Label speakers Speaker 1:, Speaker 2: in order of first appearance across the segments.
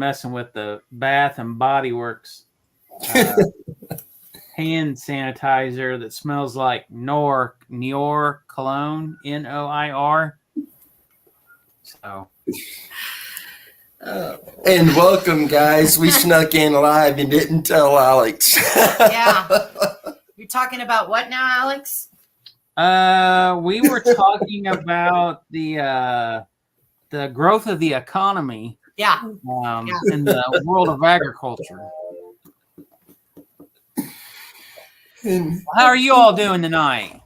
Speaker 1: messing with the Bath and Body Works hand sanitizer that smells like Noir cologne, Noir. So.
Speaker 2: And welcome, guys. We snuck in live and didn't tell Alex.
Speaker 3: Yeah. You're talking about what now, Alex?
Speaker 1: We were talking about the growth of the economy.
Speaker 3: Yeah.
Speaker 1: In the world of agriculture. How are you all doing tonight?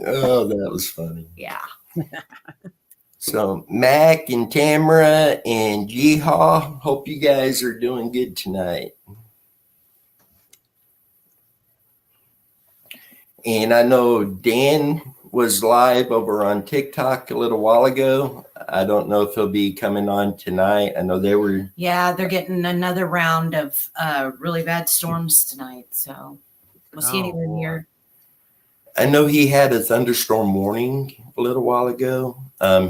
Speaker 2: Oh, that was funny.
Speaker 3: Yeah.
Speaker 2: So, Mac and Tamara and Yeehaw, hope you guys are doing good tonight. And I know Dan was live over on TikTok a little while ago. I don't know if he'll be coming on tonight. I know they were.
Speaker 3: Yeah, they're getting another round of really bad storms tonight. So we'll see anywhere near.
Speaker 2: I know he had a thunderstorm warning a little while ago.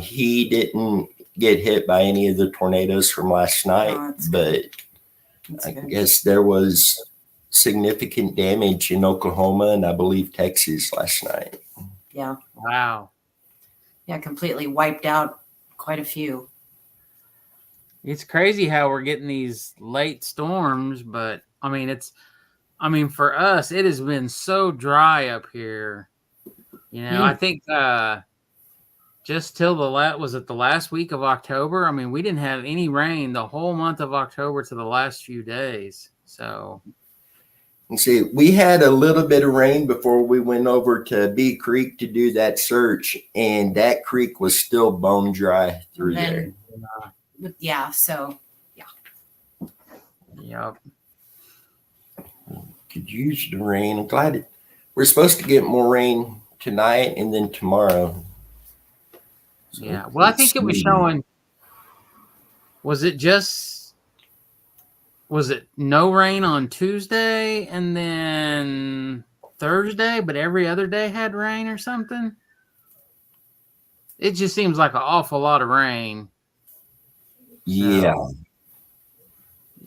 Speaker 2: He didn't get hit by any of the tornadoes from last night, but I guess there was significant damage in Oklahoma and I believe Texas last night.
Speaker 3: Yeah.
Speaker 1: Wow.
Speaker 3: Yeah, completely wiped out quite a few.
Speaker 1: It's crazy how we're getting these late storms, but I mean, for us, it has been so dry up here. You know, I think just till the last week of October. I mean, we didn't have any rain the whole month of October to the last few days. So,
Speaker 2: and see, we had a little bit of rain before we went over to Bee Creek to do that search, and that creek was still bone dry through there.
Speaker 3: Yeah. So, yeah.
Speaker 1: Yep.
Speaker 2: Could use the rain. I'm glad we're supposed to get more rain tonight and then tomorrow.
Speaker 1: So yeah. Well, I think it was showing. Was it no rain on Tuesday and then Thursday, but every other day had rain or something? It just seems like an awful lot of rain.
Speaker 2: Yeah.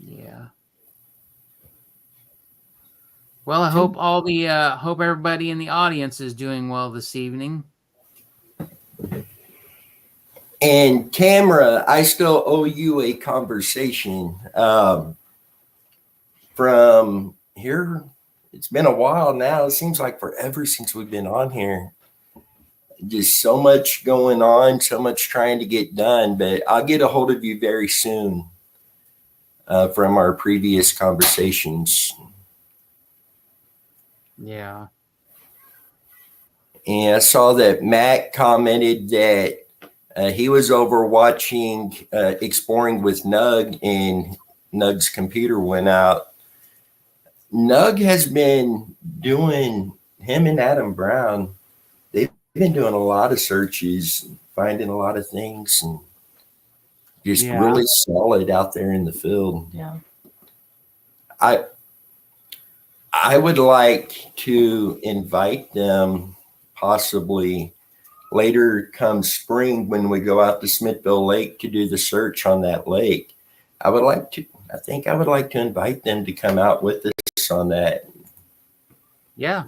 Speaker 1: Yeah. Well, I hope hope everybody in the audience is doing well this evening.
Speaker 2: And Tamara, I still owe you a conversation from here. It's been a while now. It seems like forever since we've been on here. Just so much going on, so much trying to get done, but I'll get a hold of you very soon from our previous conversations.
Speaker 1: Yeah.
Speaker 2: And I saw that Matt commented that he was over watching Exploring with Nug, and Nug's computer went out. Nug has been doing, him and Adam Brown, they've been doing a lot of searches, finding a lot of things, and just really solid out there in the field.
Speaker 3: Yeah.
Speaker 2: I would like to invite them possibly later come spring when we go out to Smithville Lake to do the search on that lake. I would like to invite them to come out with us on that.
Speaker 1: Yeah.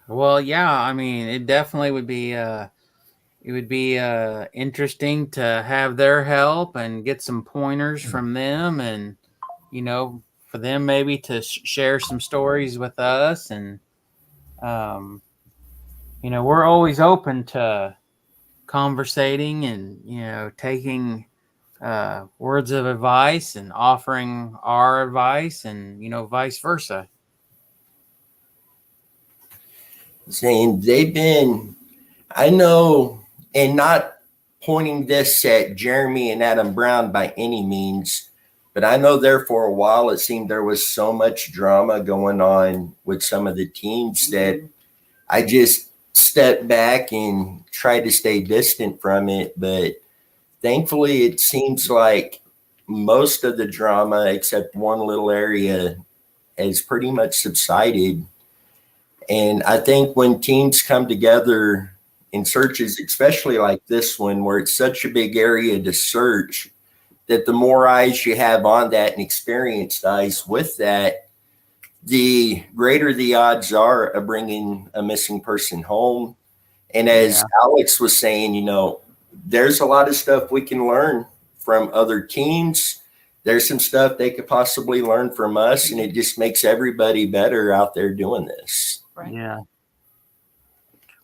Speaker 1: Well, yeah, I mean, it definitely would be interesting to have their help and get some pointers from them, and you know, for them maybe to share some stories with us, and you know, we're always open to conversating and, you know, taking words of advice and offering our advice, and, you know, vice versa.
Speaker 2: Saying they've been, I know, and not pointing this at Jeremy and Adam Brown by any means, but I know there for a while it seemed there was so much drama going on with some of the teams that I just stepped back and tried to stay distant from it. But thankfully, it seems like most of the drama, except one little area, has pretty much subsided. And I think when teams come together in searches, especially like this one, where it's such a big area to search, that the more eyes you have on that and experienced eyes with that, the greater the odds are of bringing a missing person home. And as Alex was saying, there's a lot of stuff we can learn from other teams. There's some stuff they could possibly learn from us, and it just makes everybody better out there doing this.
Speaker 3: Right.
Speaker 1: Yeah.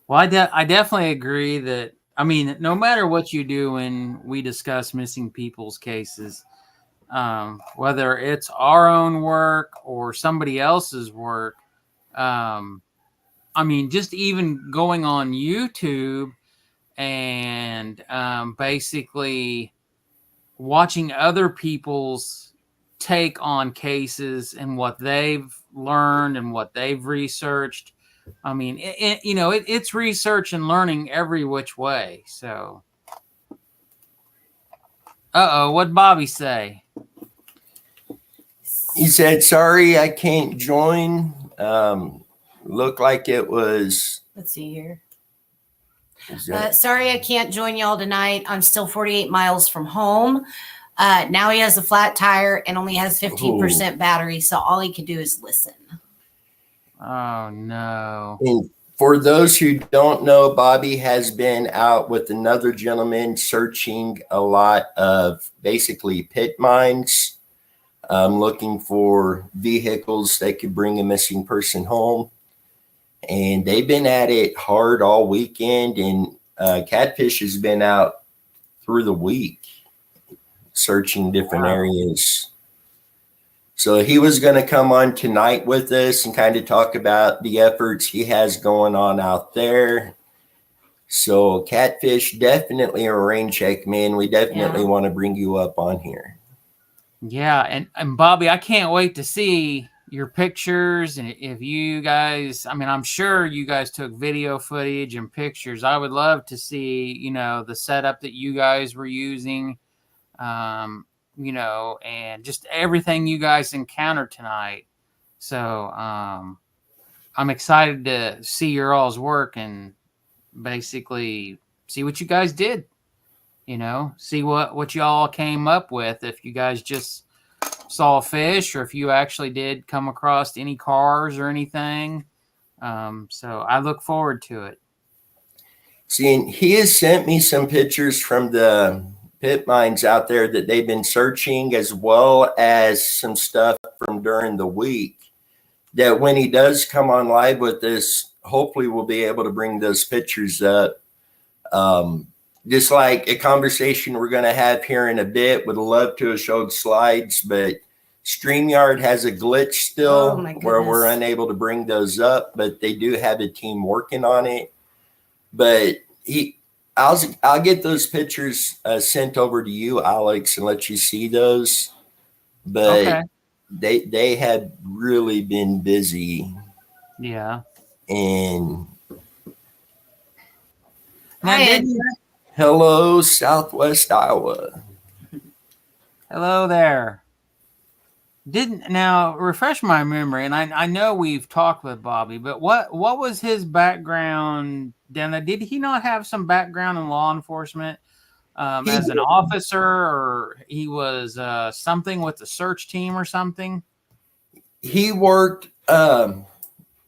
Speaker 1: Well, I definitely agree that, I mean, no matter what you do when we discuss missing people's cases, whether it's our own work or somebody else's work, I mean, just even going on YouTube and basically watching other people's take on cases and what they've learned and what they've researched. I mean, it's research and learning every which way. So, what'd Bobby say?
Speaker 2: He said, "Sorry, I can't join." Looked like it was.
Speaker 3: Let's see here. Sorry, I can't join y'all tonight. I'm still 48 miles from home. Now he has a flat tire and only has 15% battery, so all he can do is listen.
Speaker 1: Oh, no.
Speaker 2: And for those who don't know, Bobby has been out with another gentleman searching a lot of basically pit mines, looking for vehicles that could bring a missing person home. And they've been at it hard all weekend, and Catfish has been out through the week searching different areas. So he was going to come on tonight with us and kind of talk about the efforts he has going on out there. So Catfish, definitely a rain check, man. We definitely want to bring you up on here.
Speaker 1: Yeah, and Bobby, I can't wait to see your pictures. And if you guys, I mean, I'm sure you guys took video footage and pictures. I would love to see, the setup that you guys were using, and just everything you guys encountered tonight. So I'm excited to see your all's work and basically see what you guys did, see what y'all came up with. If you guys just saw a fish or if you actually did come across any cars or anything. So I look forward to it.
Speaker 2: See, and he has sent me some pictures from the pit mines out there that they've been searching, as well as some stuff from during the week, that when he does come on live with this, hopefully we'll be able to bring those pictures up. Just like a conversation we're going to have here in a bit. Would love to have showed slides, but StreamYard has a glitch still where we're unable to bring those up, but they do have a team working on it. But I'll get those pictures sent over to you, Alex, and let you see those. But they had really been busy.
Speaker 1: Yeah.
Speaker 2: And
Speaker 1: hello,
Speaker 2: Southwest Iowa.
Speaker 1: Hello there. Now refresh my memory, and I know we've talked with Bobby, but what was his background? Did he not have some background in law enforcement as an officer, or he was something with the search team or something?
Speaker 2: He worked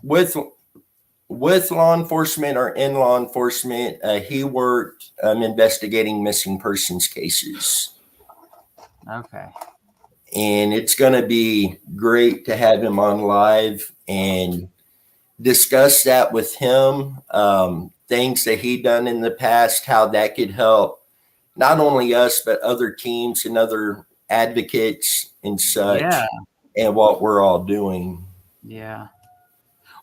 Speaker 2: with law enforcement or in law enforcement. He worked investigating missing persons cases.
Speaker 1: Okay.
Speaker 2: And it's going to be great to have him on live and discuss that with him. Things that he done in the past, how that could help not only us, but other teams and other advocates and such, and what we're all doing.
Speaker 1: Yeah.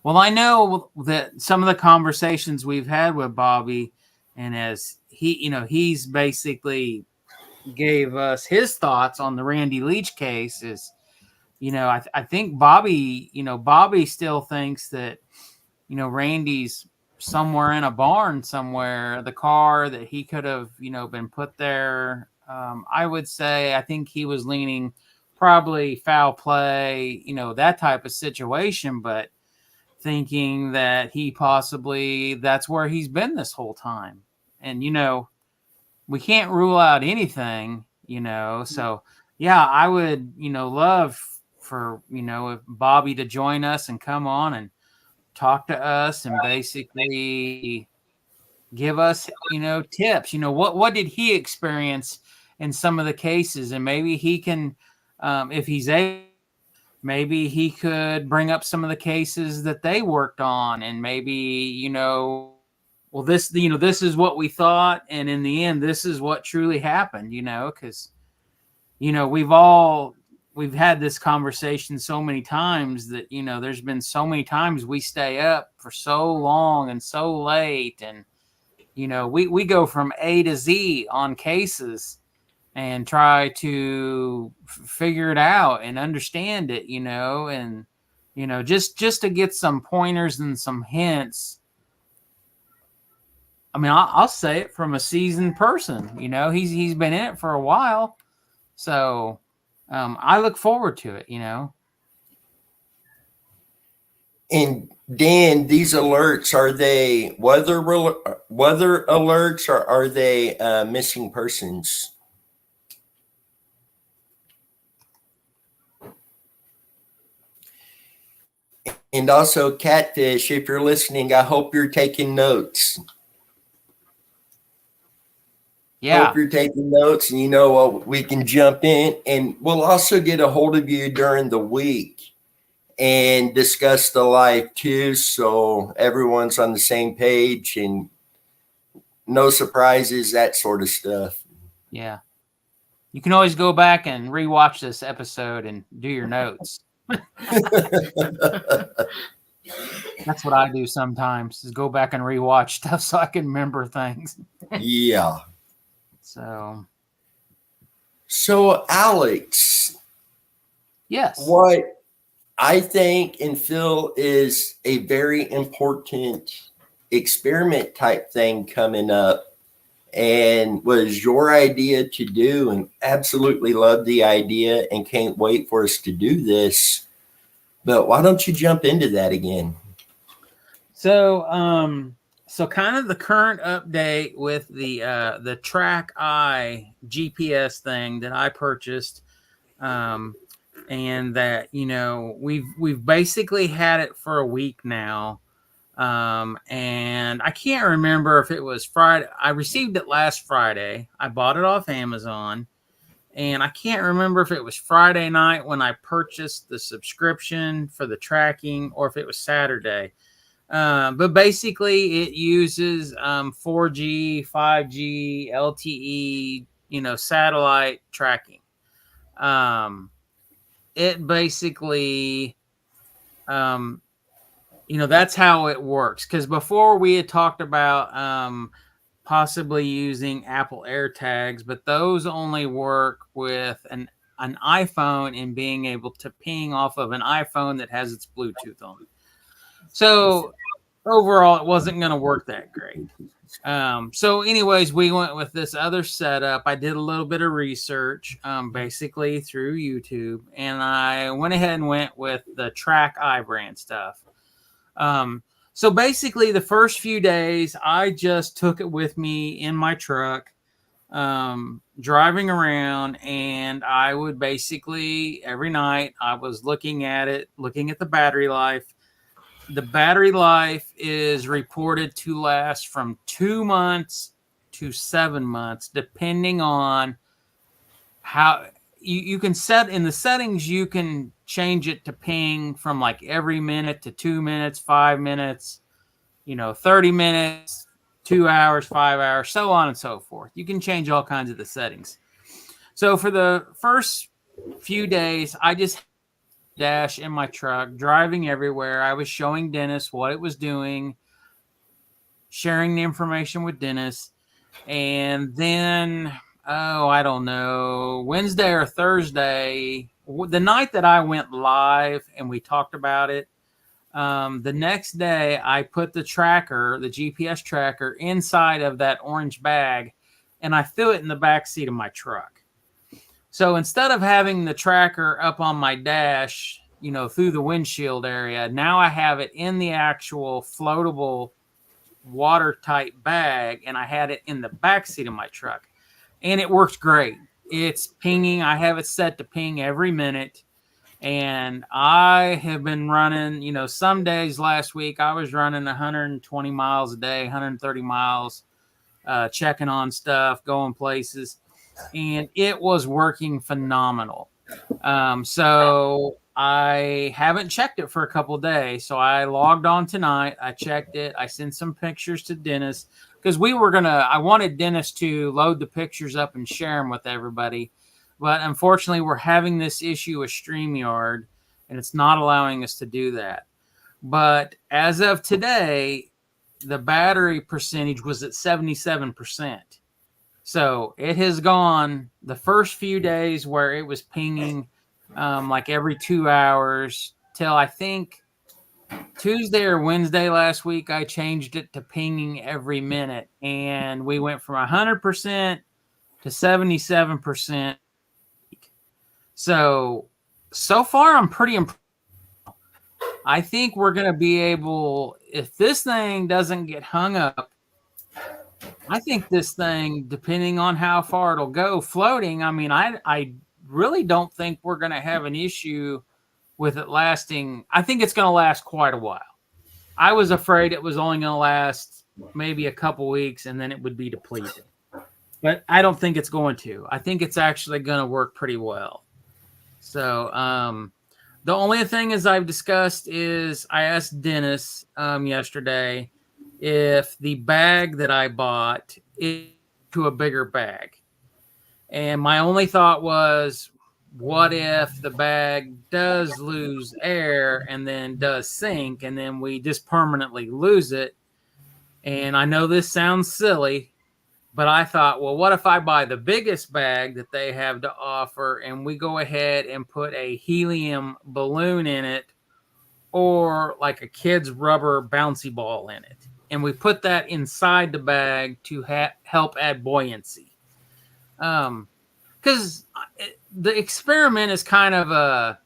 Speaker 1: Well, I know that some of the conversations we've had with Bobby, and as he's basically gave us his thoughts on the Randy Leach case, is, I think Bobby still thinks that, Randy's somewhere in a barn somewhere, the car that he could have, been put there. I would say, I think he was leaning probably foul play, that type of situation. But thinking that he possibly that's where he's been this whole time. And we can't rule out anything, So yeah, I would, love for, if Bobby to join us and come on and talk to us and basically give us, tips. What did he experience in some of the cases? And maybe he can, if he's able, maybe he could bring up some of the cases that they worked on, and maybe, well, this is what we thought, and in the end, this is what truly happened, because, we've had this conversation so many times that, there's been so many times we stay up for so long and so late, and, we go from A to Z on cases and try to figure it out and understand it, and, just to get some pointers and some hints. I mean, I'll say it from a seasoned person, he's been in it for a while. So I look forward to it,
Speaker 2: And Dan, these alerts, are they weather alerts, or are they missing persons? And also, Catfish, if you're listening, I hope you're taking notes.
Speaker 1: Yeah.
Speaker 2: Hope you're taking notes, and we can jump in, and we'll also get a hold of you during the week and discuss the live too, so everyone's on the same page and no surprises, that sort of stuff.
Speaker 1: Yeah. You can always go back and rewatch this episode and do your notes. That's what I do sometimes, is go back and rewatch stuff so I can remember things.
Speaker 2: Yeah.
Speaker 1: So
Speaker 2: Alex.
Speaker 1: Yes.
Speaker 2: What I think and feel is a very important experiment type thing coming up, and was your idea to do, and absolutely love the idea and can't wait for us to do this. But why don't you jump into that again?
Speaker 1: So kind of the current update with the Track Eye GPS thing that I purchased, and that we've basically had it for a week now, and I can't remember if it was Friday. I received it last Friday. I bought it off Amazon, and I can't remember if it was Friday night when I purchased the subscription for the tracking, or if it was Saturday. But basically, it uses 4G, 5G, LTE, satellite tracking. It basically, that's how it works. Because before we had talked about possibly using Apple AirTags, but those only work with an iPhone and being able to ping off of an iPhone that has its Bluetooth on. So overall, it wasn't going to work that great. So anyways, we went with this other setup. I did a little bit of research, basically through YouTube, and I went ahead and went with the Track Eye brand stuff. So basically the first few days, I just took it with me in my truck, driving around, and I would basically every night I was looking at the battery life. The battery life is reported to last from 2 months to 7 months, depending on how you can set in the settings. You can change it to ping from like every minute to 2 minutes, 5 minutes, 30 minutes, 2 hours, 5 hours, so on and so forth. You can change all kinds of the settings. So for the first few days, I just dash in my truck, driving everywhere. I was showing Dennis what it was doing, sharing the information with Dennis. And then, I don't know, Wednesday or Thursday, the night that I went live and we talked about it, the next day I put the GPS tracker inside of that orange bag, and I threw it in the back seat of my truck. So instead of having the tracker up on my dash through the windshield area. Now I have it in the actual floatable watertight bag, and I had it in the back seat of my truck, and it works great. It's pinging. I have it set to ping every minute, and I have been running, some days last week I was running 120 miles a day, 130 miles, checking on stuff, going places, and it was working phenomenal. So I haven't checked it for a couple of days. So I logged on tonight. I checked it. I sent some pictures to Dennis because I wanted Dennis to load the pictures up and share them with everybody. But unfortunately, we're having this issue with StreamYard, and it's not allowing us to do that. But as of today, the battery percentage was at 77%. So it has gone the first few days where it was pinging like every 2 hours till I think Tuesday or Wednesday last week, I changed it to pinging every minute. And we went from 100% to 77%. So far, I'm pretty impressed. I think we're going to be able, if this thing doesn't get hung up, I think this thing, depending on how far it'll go floating, I mean, I really don't think we're going to have an issue with it lasting. I think it's going to last quite a while. I was afraid it was only going to last maybe a couple weeks and then it would be depleted. But I don't think it's going to. I think it's actually going to work pretty well. So the only thing as I've discussed is I asked Dennis yesterday if the bag that I bought is to a bigger bag. And my only thought was, what if the bag does lose air and then does sink and then we just permanently lose it? And I know this sounds silly, but I thought, well, what if I buy the biggest bag that they have to offer and we go ahead and put a helium balloon in it or like a kid's rubber bouncy ball in it? And we put that inside the bag to help add buoyancy. Because the experiment is kind of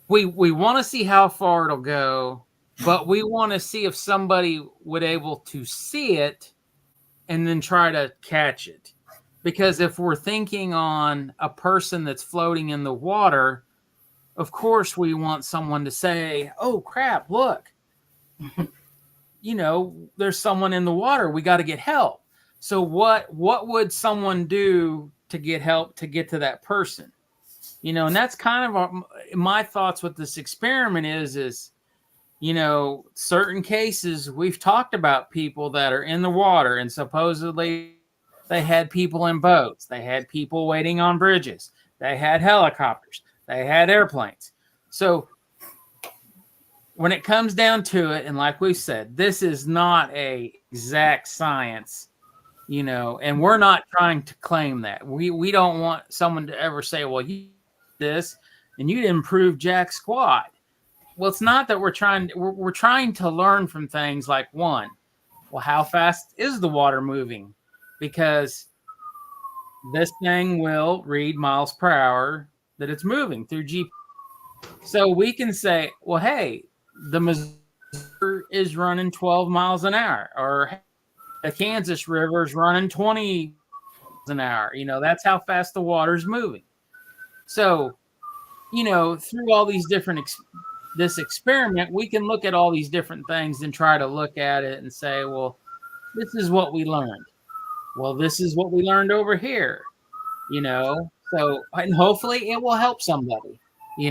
Speaker 1: we want to see how far it'll go, but we want to see if somebody would able to see it and then try to catch it. Because if we're thinking on a person that's floating in the water, of course we want someone to say, oh crap, look, there's someone in the water. We got to get help. So what would someone do to get help to get to that person? And that's kind of my thoughts with this experiment is, certain cases we've talked about people that are in the water and supposedly they had people in boats. They had people waiting on bridges. They had helicopters. They had airplanes. So when it comes down to it, and like we said, this is not a exact science, and we're not trying to claim that. We don't want someone to ever say, well, you did this and you didn't prove jack squat. Well, it's not that we're trying to learn from things like, one, well, how fast is the water moving? Because this thing will read miles per hour that it's moving through GPS. So we can say, well, hey, the Missouri is running 12 miles an hour, or the Kansas River is running 20 miles an hour. That's how fast the water's moving. So, through all these different this experiment, we can look at all these different things and try to look at it and say, well, this is what we learned. Well, this is what we learned over here. So, and hopefully it will help somebody. Is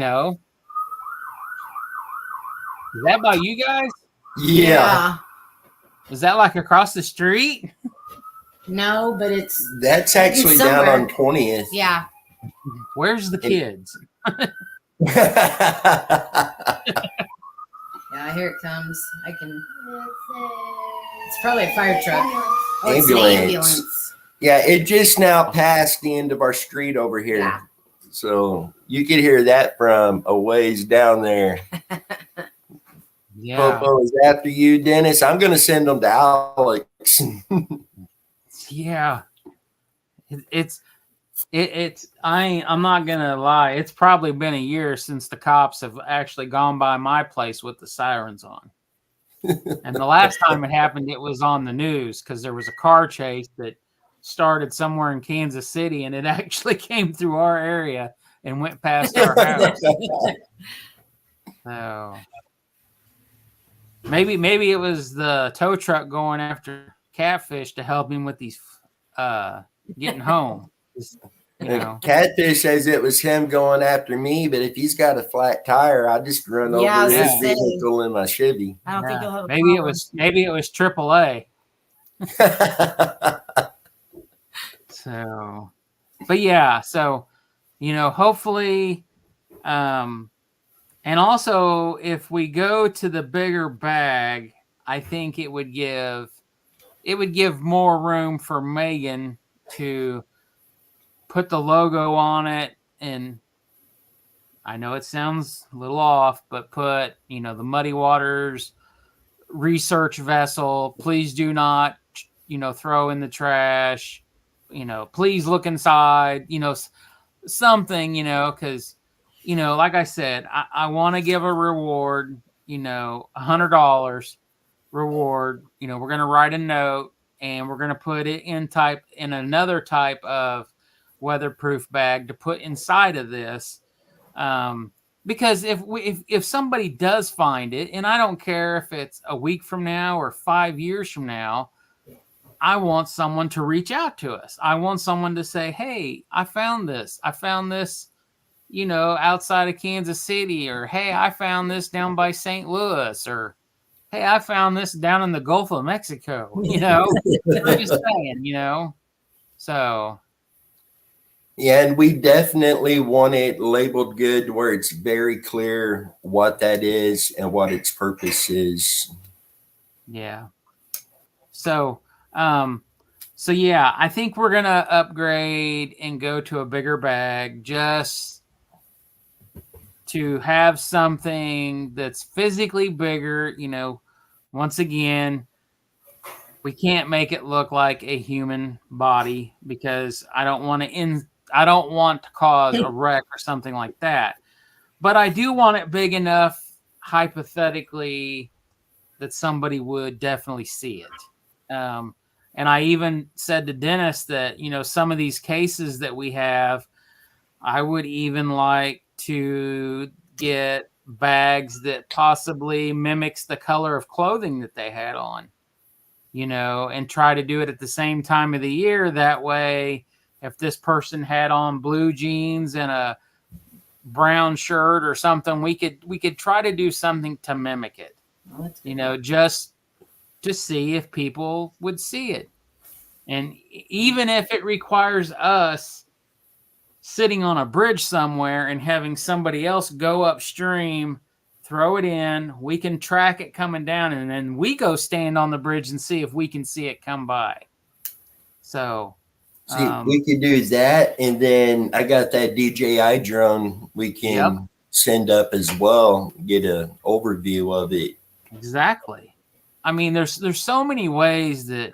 Speaker 1: that by you guys?
Speaker 2: Yeah.
Speaker 1: Is that like across the street?
Speaker 3: No, but
Speaker 2: that's actually down on 20th.
Speaker 3: Yeah.
Speaker 1: Where's the kids?
Speaker 3: Yeah, here it comes. It's probably a fire truck. Oh, it's an ambulance.
Speaker 2: Yeah, it just now passed the end of our street over here.
Speaker 3: Yeah.
Speaker 2: So you could hear that from a ways down there.
Speaker 1: Yeah.
Speaker 2: Popo is after you, Dennis. I'm going to send them to Alex.
Speaker 1: Yeah. It's I'm not gonna lie. It's probably been a year since the cops have actually gone by my place with the sirens on. And the last time it happened, it was on the news because there was a car chase that started somewhere in Kansas City, and it actually came through our area and went past our house. So maybe it was the tow truck going after catfish to help him with these getting home. You know.
Speaker 2: Catfish says it was him going after me, but if he's got a flat tire, I just run over his vehicle in my Chevy.
Speaker 3: I don't think he'll have a
Speaker 1: maybe
Speaker 3: problem.
Speaker 1: Maybe it was AAA. So, but yeah, so hopefully, and also if we go to the bigger bag, I think it would give more room for Megan to put the logo on it. And I know it sounds a little off, but put, the Muddy Waters research vessel. Please do not, throw in the trash. Please look inside, something, because, like I said, I want to give a reward, $100 reward. We're going to write a note and we're going to put it in another type of weatherproof bag to put inside of this. Because if somebody does find it, and I don't care if it's a week from now or 5 years from now, I want someone to reach out to us. I want someone to say, hey, I found this, outside of Kansas City, or, hey, I found this down by St. Louis, or, hey, I found this down in the Gulf of Mexico, I'm just saying, so.
Speaker 2: Yeah, and we definitely want it labeled good where it's very clear what that is and what its purpose is.
Speaker 1: Yeah. So yeah, I think we're going to upgrade and go to a bigger bag just to have something that's physically bigger. Once again, we can't make it look like a human body because I don't want to cause a wreck or something like that. But I do want it big enough, hypothetically, that somebody would definitely see it. And I even said to Dennis that, some of these cases that we have, I would even like to get bags that possibly mimics the color of clothing that they had on, and try to do it at the same time of the year. That way, if this person had on blue jeans and a brown shirt or something, we could try to do something to mimic it, just to see if people would see it. And even if it requires us sitting on a bridge somewhere and having somebody else go upstream, throw it in, we can track it coming down, and then we go stand on the bridge and see if we can see it come by. So
Speaker 2: we could do that, and then I got that DJI drone we can send up as well, get an overview of it.
Speaker 1: Exactly. I mean, there's so many ways that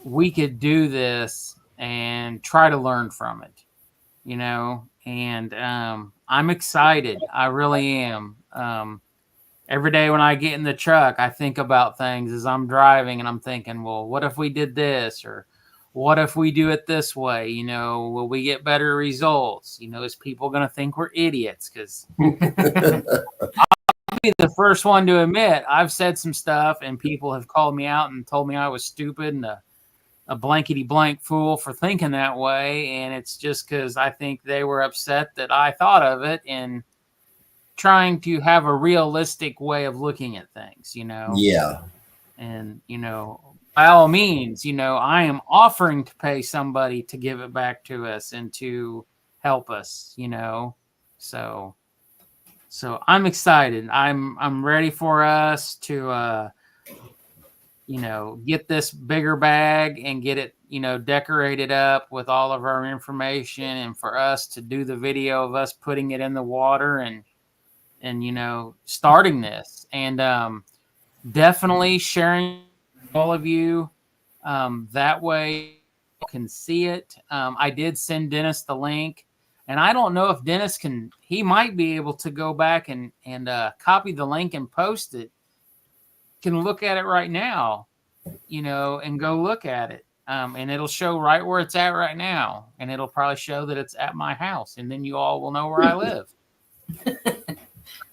Speaker 1: we could do this and try to learn from it, and I'm excited. I really am. Every day when I get in the truck, I think about things as I'm driving, and I'm thinking, well, what if we did this? Or what if we do it this way? Will we get better results? Is people going to think we're idiots? Because I'll be the first one to admit I've said some stuff and people have called me out and told me I was stupid and a blankety blank fool for thinking that way. And it's just because I think they were upset that I thought of it and trying to have a realistic way of looking at things,
Speaker 2: Yeah.
Speaker 1: And, by all means, I am offering to pay somebody to give it back to us and to help us, so I'm excited. I'm ready for us to, get this bigger bag and get it, decorated up with all of our information, and for us to do the video of us putting it in the water and starting this, and definitely sharing all of you. That way can see it. I did send Dennis the link, and I don't know if Dennis can. He might be able to go back and copy the link and post it. Can look at it right now, and go look at it. And it'll show right where it's at right now, and it'll probably show that it's at my house, and then you all will know where I live.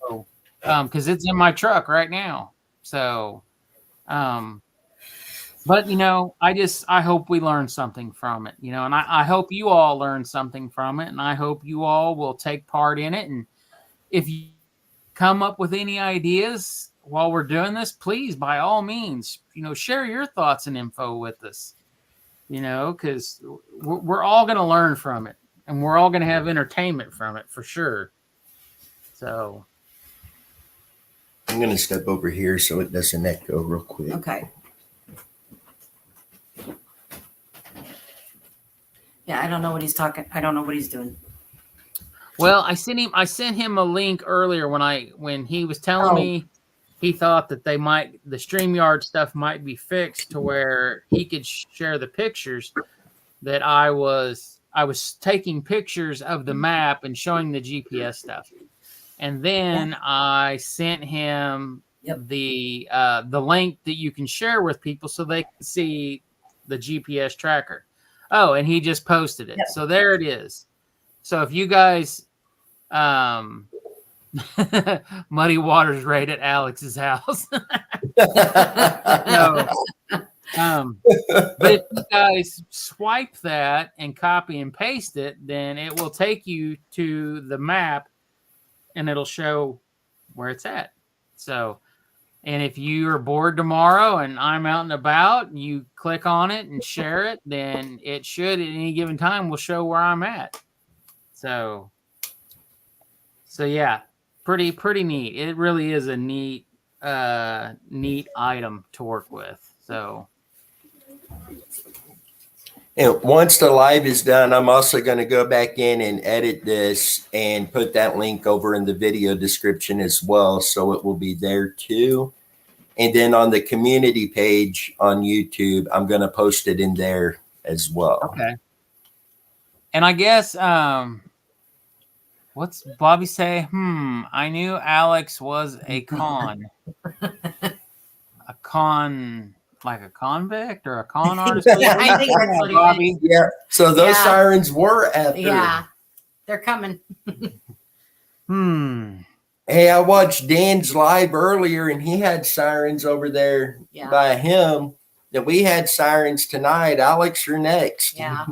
Speaker 1: So, because it's in my truck right now. So, but I hope we learn something from it, and I hope you all learn something from it, and I hope you all will take part in it. And if you come up with any ideas while we're doing this, please, by all means, share your thoughts and info with us, because we're all going to learn from it, and we're all going to have entertainment from it for sure. So
Speaker 2: I'm going to step over here so it doesn't echo real quick.
Speaker 3: Okay. Yeah, I don't know what he's talking. I don't know what he's doing.
Speaker 1: Well, I sent him a link earlier when he was telling me he thought that the StreamYard stuff might be fixed to where he could share the pictures, that I was taking pictures of the map and showing the GPS stuff. And then I sent him the link that you can share with people so they can see the GPS tracker. Oh, and he just posted it. Yep. So there it is. So if you guys, Muddy Waters right at Alex's house. No. But if you guys swipe that and copy and paste it, then it will take you to the map and it'll show where it's at. So, and if you are bored tomorrow and I'm out and about and you click on it and share it, then it should at any given time will show where I'm at. So yeah, pretty neat. It really is a neat item to work with. So.
Speaker 2: And once the live is done, I'm also going to go back in and edit this and put that link over in the video description as well. So it will be there too. And then on the community page on YouTube, I'm going to post it in there as well.
Speaker 1: Okay. And I guess, what's Bobby say? I knew Alex was a con. A con... Like a convict or a con artist?
Speaker 3: Yeah, I think that's what
Speaker 2: Bobby. Yeah. So those sirens were after.
Speaker 3: Yeah, they're coming.
Speaker 2: Hey, I watched Dan's live earlier, and he had sirens over there by him. That we had sirens tonight. Alex, you're next.
Speaker 3: Yeah.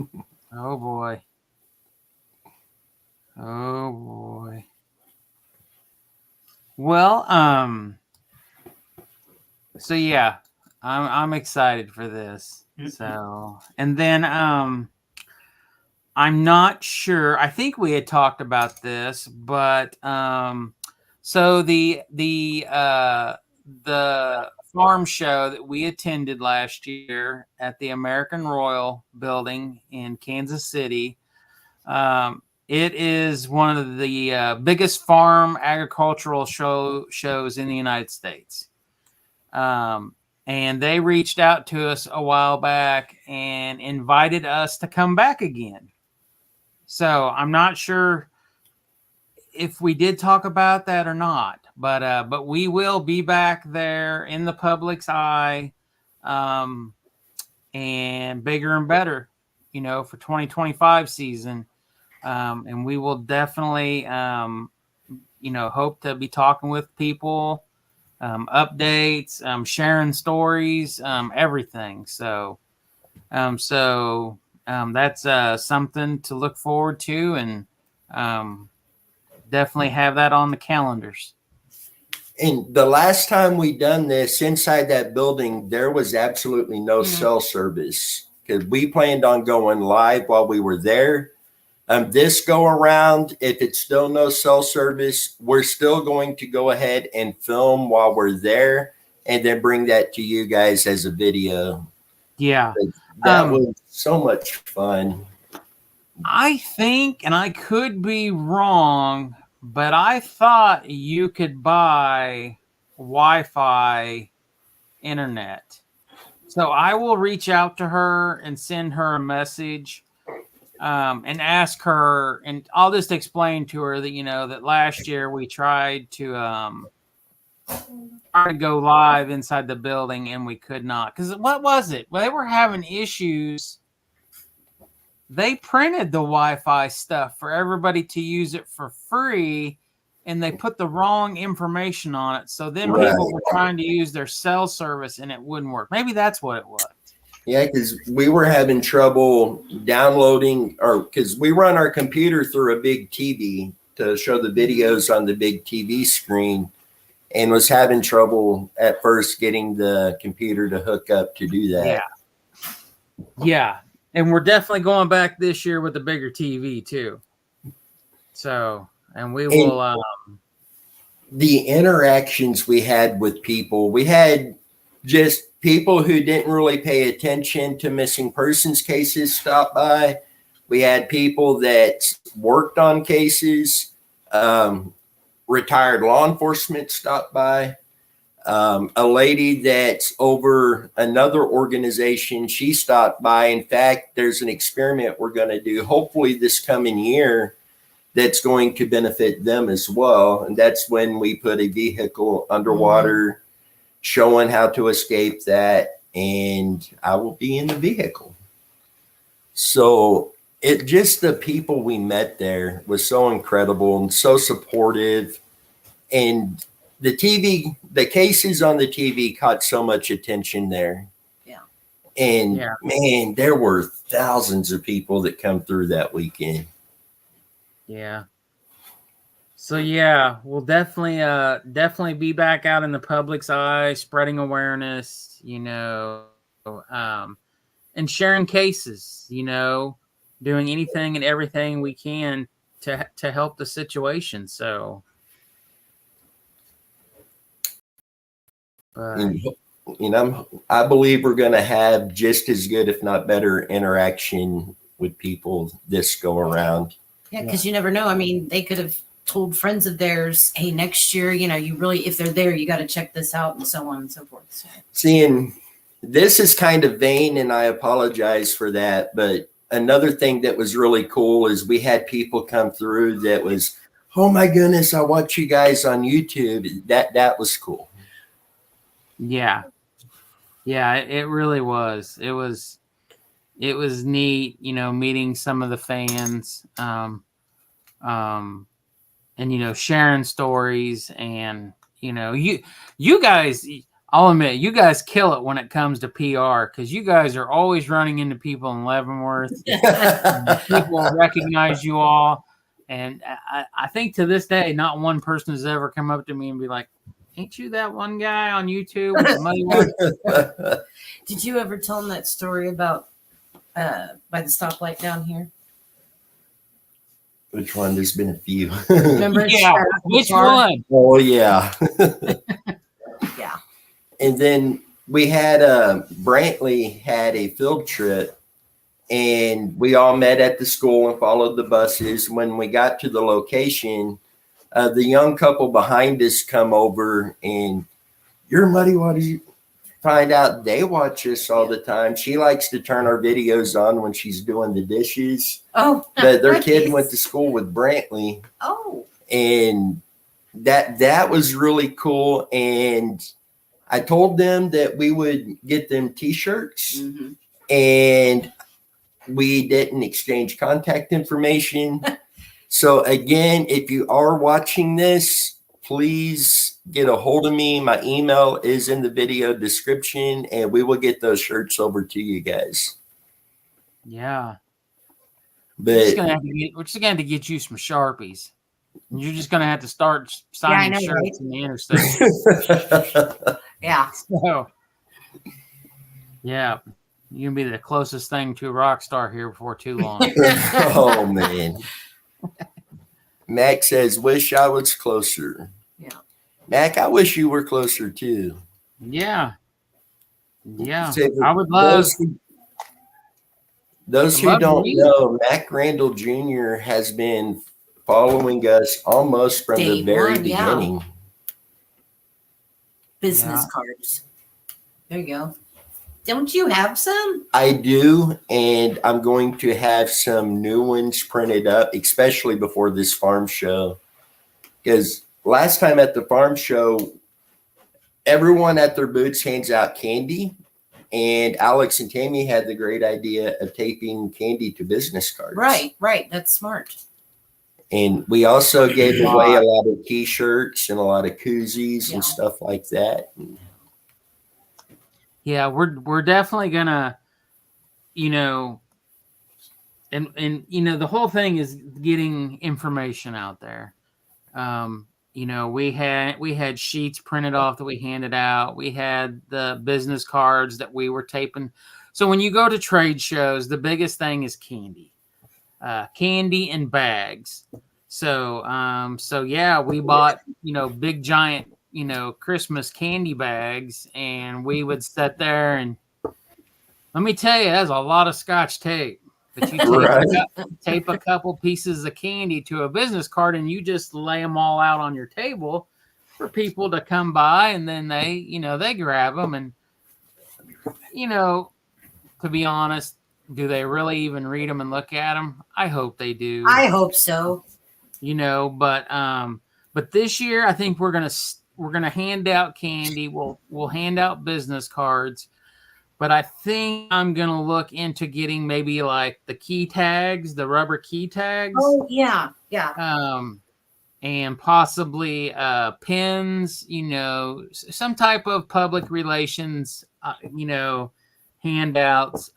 Speaker 1: Oh boy. Oh boy. Well, so yeah. I'm excited for this. So, and then I'm not sure. I think we had talked about this, but so the farm show that we attended last year at the American Royal Building in Kansas City, it is one of the biggest farm agricultural shows in the United States. And they reached out to us a while back and invited us to come back again. So I'm not sure if we did talk about that or not, but we will be back there in the public's eye, and bigger and better, for 2025 season. And we will definitely, hope to be talking with people. Updates, sharing stories, everything. So that's something to look forward to, and definitely have that on the calendars.
Speaker 2: And the last time we done this inside that building, there was absolutely no cell service because we planned on going live while we were there. This go around, if it's still no cell service, we're still going to go ahead and film while we're there and then bring that to you guys as a video.
Speaker 1: Yeah.
Speaker 2: That was so much fun.
Speaker 1: I think, and I could be wrong, but I thought you could buy Wi-Fi internet. So I will reach out to her and send her a message, and ask her, and I'll just explain to her that, that last year we tried to go live inside the building and we could not. Because what was it? Well, they were having issues. They printed the Wi-Fi stuff for everybody to use it for free, and they put the wrong information on it. So then people were trying to use their cell service and it wouldn't work. Maybe that's what it was.
Speaker 2: Yeah, because we were having trouble downloading, or because we run our computer through a big TV to show the videos on the big TV screen, and was having trouble at first getting the computer to hook up to do that.
Speaker 1: Yeah. And we're definitely going back this year with a bigger TV too. So, and we will.
Speaker 2: The interactions we had with people, we had just people who didn't really pay attention to missing persons cases stop by. We had people that worked on cases, retired law enforcement stop by. A lady that's over another organization, she stopped by. In fact, there's an experiment we're going to do hopefully this coming year that's going to benefit them as well. And that's when we put a vehicle underwater, showing how to escape that. And I will be in the vehicle. So it just, the people we met there was so incredible and so supportive. And the TV, the cases on the TV caught so much attention there.
Speaker 3: Yeah.
Speaker 2: And man, there were thousands of people that come through that weekend.
Speaker 1: Yeah. So yeah, we'll definitely be back out in the public's eye, spreading awareness, and sharing cases, doing anything and everything we can to help the situation. So,
Speaker 2: I believe we're going to have just as good, if not better, interaction with people this go around.
Speaker 3: Yeah, because you never know. I mean, they could have told friends of theirs, hey, next year, you really, if they're there, you got to check this out, and so on and so forth. So.
Speaker 2: Seeing this is kind of vain, and I apologize for that. But another thing that was really cool is we had people come through that was, oh my goodness, I watch you guys on YouTube. That was cool.
Speaker 1: Yeah. Yeah, it really was. It was neat, meeting some of the fans, and, sharing stories, and, you guys, I'll admit, you guys kill it when it comes to PR, because you guys are always running into people in Leavenworth. People recognize you all. And I think to this day, not one person has ever come up to me and be like, ain't you that one guy on YouTube with the Muddy Waters?
Speaker 3: Did you ever tell them that story about by the stoplight down here?
Speaker 2: Which one? There's been a few.
Speaker 3: Remember?
Speaker 1: Yeah. Which one?
Speaker 2: Oh, yeah.
Speaker 3: Yeah.
Speaker 2: And then we had Brantley had a field trip, and we all met at the school and followed the buses. When we got to the location, the young couple behind us come over, and your Muddy Waters, find out they watch us all the time. She likes to turn our videos on when she's doing the dishes.
Speaker 3: Oh,
Speaker 2: but their kid went to school with Brantley.
Speaker 3: Oh,
Speaker 2: and that was really cool. And I told them that we would get them T-shirts, and we didn't exchange contact information. So again, if you are watching this, please get a hold of me. My email is in the video description, and we will get those shirts over to you guys.
Speaker 1: Yeah.
Speaker 2: But
Speaker 1: we're just gonna have to get you some Sharpies. And you're just gonna have to start signing shirts in the intersection.
Speaker 3: Yeah.
Speaker 1: So, yeah. You can be the closest thing to a rock star here before too long.
Speaker 2: Oh man. Mac says, wish I was closer.
Speaker 3: Yeah.
Speaker 2: Mac, I wish you were closer too.
Speaker 1: Yeah. Yeah.
Speaker 2: So
Speaker 1: I would love
Speaker 2: those who don't know, Mac Randall Jr. has been following us almost from the very beginning.
Speaker 3: Yeah. Business cards. There you go. Don't you have some?
Speaker 2: I do, and I'm going to have some new ones printed up, especially before this farm show. Because last time at the farm show, everyone at their booths hands out candy, and Alex and Tammy had the great idea of taping candy to business cards.
Speaker 3: Right. That's smart.
Speaker 2: And we also gave away a lot of T-shirts and a lot of koozies and stuff like that.
Speaker 1: Yeah, we're definitely gonna, and the whole thing is getting information out there. We had sheets printed off that we handed out. We had the business cards that we were taping. So when you go to trade shows, the biggest thing is candy and bags. So yeah, we bought, big giant, Christmas candy bags, and we would sit there, and let me tell you, that's a lot of Scotch tape. But you tape a couple pieces of candy to a business card, and you just lay them all out on your table for people to come by, and then they grab them. And, to be honest, do they really even read them and look at them? I hope they do.
Speaker 3: I hope so.
Speaker 1: But this year, I think we're gonna hand out candy. We'll hand out business cards. But I think I'm going to look into getting maybe like the key tags, the rubber key tags.
Speaker 3: Oh, yeah.
Speaker 1: And possibly pins, some type of public relations, handouts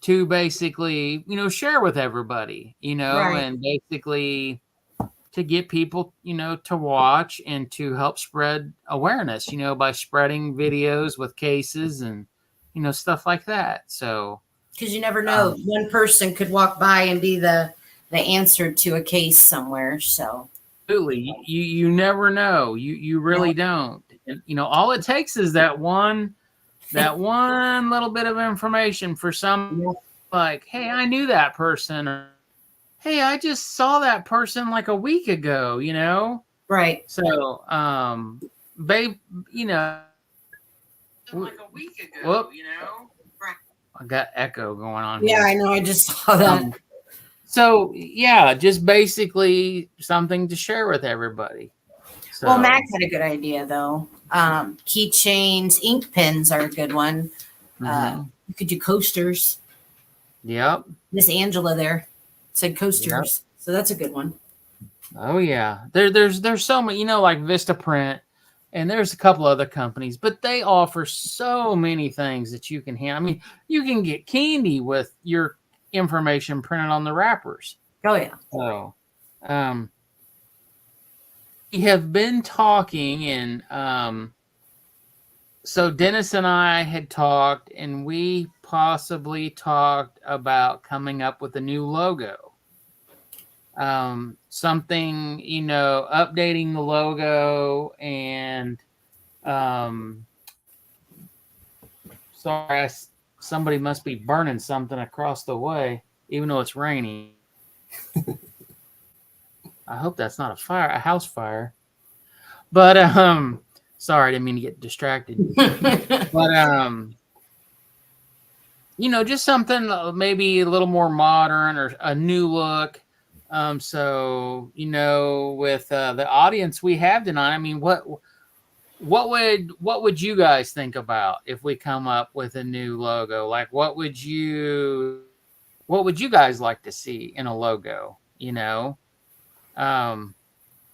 Speaker 1: to basically, share with everybody, and basically to get people, to watch and to help spread awareness, by spreading videos with cases and, stuff like that. So,
Speaker 3: because you never know, one person could walk by and be the answer to a case somewhere. So,
Speaker 1: absolutely, you never know. You really don't. And all it takes is that one little bit of information for some, like, hey, I knew that person. Or, hey, I just saw that person like a week ago,
Speaker 3: Right.
Speaker 1: So, babe, like a week ago, Right. I got echo going on.
Speaker 3: Yeah, here. I know. I just saw that.
Speaker 1: So, yeah, just basically something to share with everybody. So,
Speaker 3: well, Max had a good idea, though. Keychains, ink pens are a good one. You could do coasters.
Speaker 1: Yep.
Speaker 3: Miss Angela there said coasters. Yep. So that's a good one.
Speaker 1: Oh yeah. There's so many, like Vistaprint, and there's a couple other companies, but they offer so many things that you can hand. I mean, you can get candy with your information printed on the wrappers.
Speaker 3: Oh yeah.
Speaker 1: So we have been talking, and so Dennis and I had talked, and we possibly talked about coming up with a new logo. Something, updating the logo, and sorry, somebody must be burning something across the way, even though it's raining. I hope that's not a house fire. But sorry, I didn't mean to get distracted. But just something maybe a little more modern or a new look. So with the audience we have tonight, I mean, what would you guys think about if we come up with a new logo? Like, what would you guys like to see in a logo?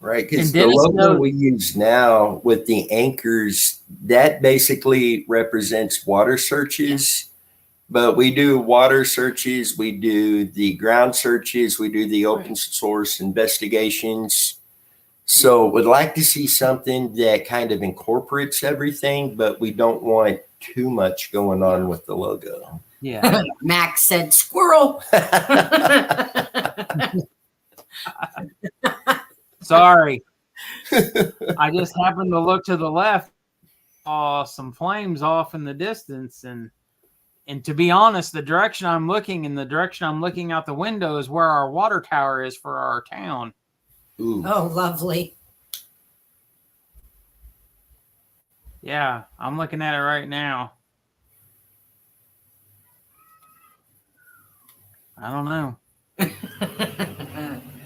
Speaker 2: Right, because the logo we use now with the anchors, that basically represents water searches. But we do water searches, we do the ground searches, we do the open source investigations. So would like to see something that kind of incorporates everything, but we don't want too much going on with the logo.
Speaker 1: Yeah.
Speaker 3: Max said squirrel.
Speaker 1: Sorry. I just happened to look to the left, saw some flames off in the distance, and to be honest, the direction I'm looking out the window is where our water tower is for our town.
Speaker 2: Ooh.
Speaker 3: Oh, lovely.
Speaker 1: Yeah, I'm looking at it right now. I don't know.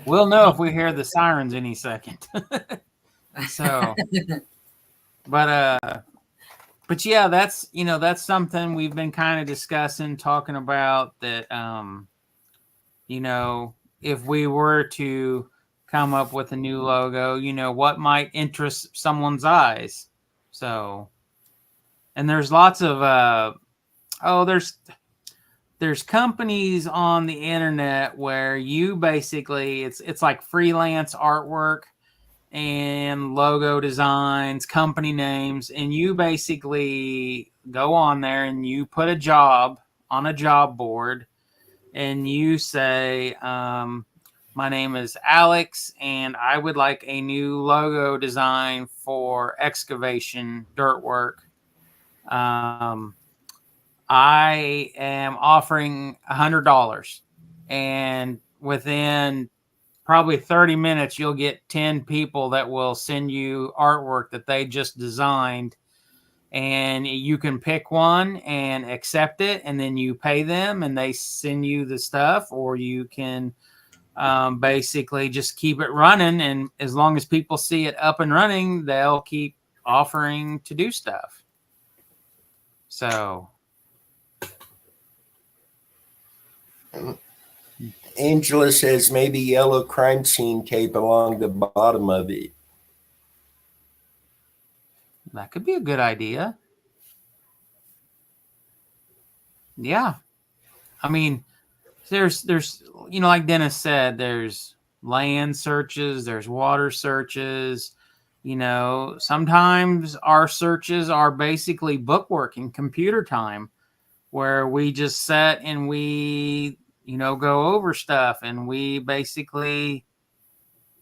Speaker 1: We'll know if we hear the sirens any second. So, but yeah, that's that's something we've been kind of discussing, talking about that. If we were to come up with a new logo, what might interest someone's eyes. So, and there's lots of there's companies on the internet where you basically it's like freelance artwork and logo designs, company names, and you basically go on there and you put a job on a job board and you say, my name is Alex and I would like a new logo design for excavation dirt work. I am offering $100, and within probably 30 minutes, you'll get 10 people that will send you artwork that they just designed, and you can pick one and accept it, and then you pay them and they send you the stuff, or you can basically just keep it running. And as long as people see it up and running, they'll keep offering to do stuff. So
Speaker 2: Angela says maybe yellow crime scene tape along the bottom of it.
Speaker 1: that could be a good idea. Yeah. I mean, there's like Dennis said, there's land searches, there's water searches. Sometimes our searches are basically bookworking, computer time, where we just sit and we go over stuff, and we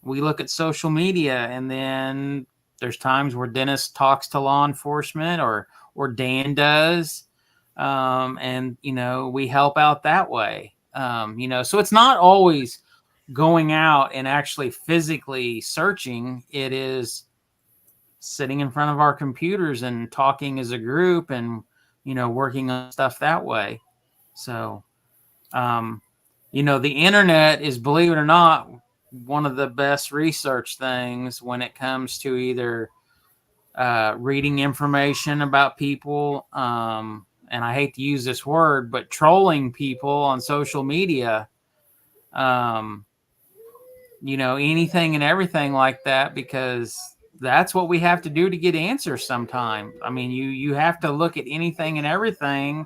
Speaker 1: look at social media, and then there's times where Dennis talks to law enforcement or Dan does, and we help out that way. So it's not always going out and actually physically searching. It is sitting in front of our computers and talking as a group and working on stuff that way. So the internet is, believe it or not, one of the best research things when it comes to either reading information about people, and I hate to use this word, but trolling people on social media, anything and everything like that, because that's what we have to do to get answers sometimes. I mean, you have to look at anything and everything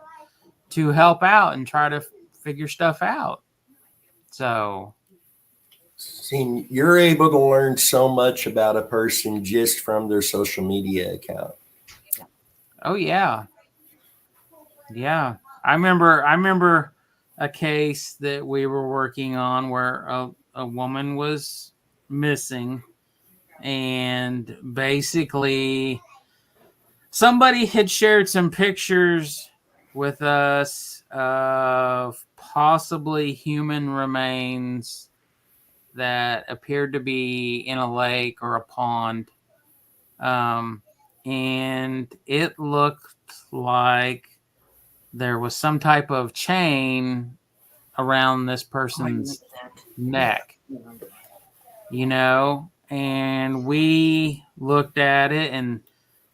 Speaker 1: to help out and try to figure stuff out. So,
Speaker 2: see, you're able to learn so much about a person just from their social media account.
Speaker 1: Oh yeah. Yeah. I remember a case that we were working on where a woman was missing, and basically somebody had shared some pictures with us of possibly human remains that appeared to be in a lake or a pond. And it looked like there was some type of chain around this person's neck, and we looked at it, and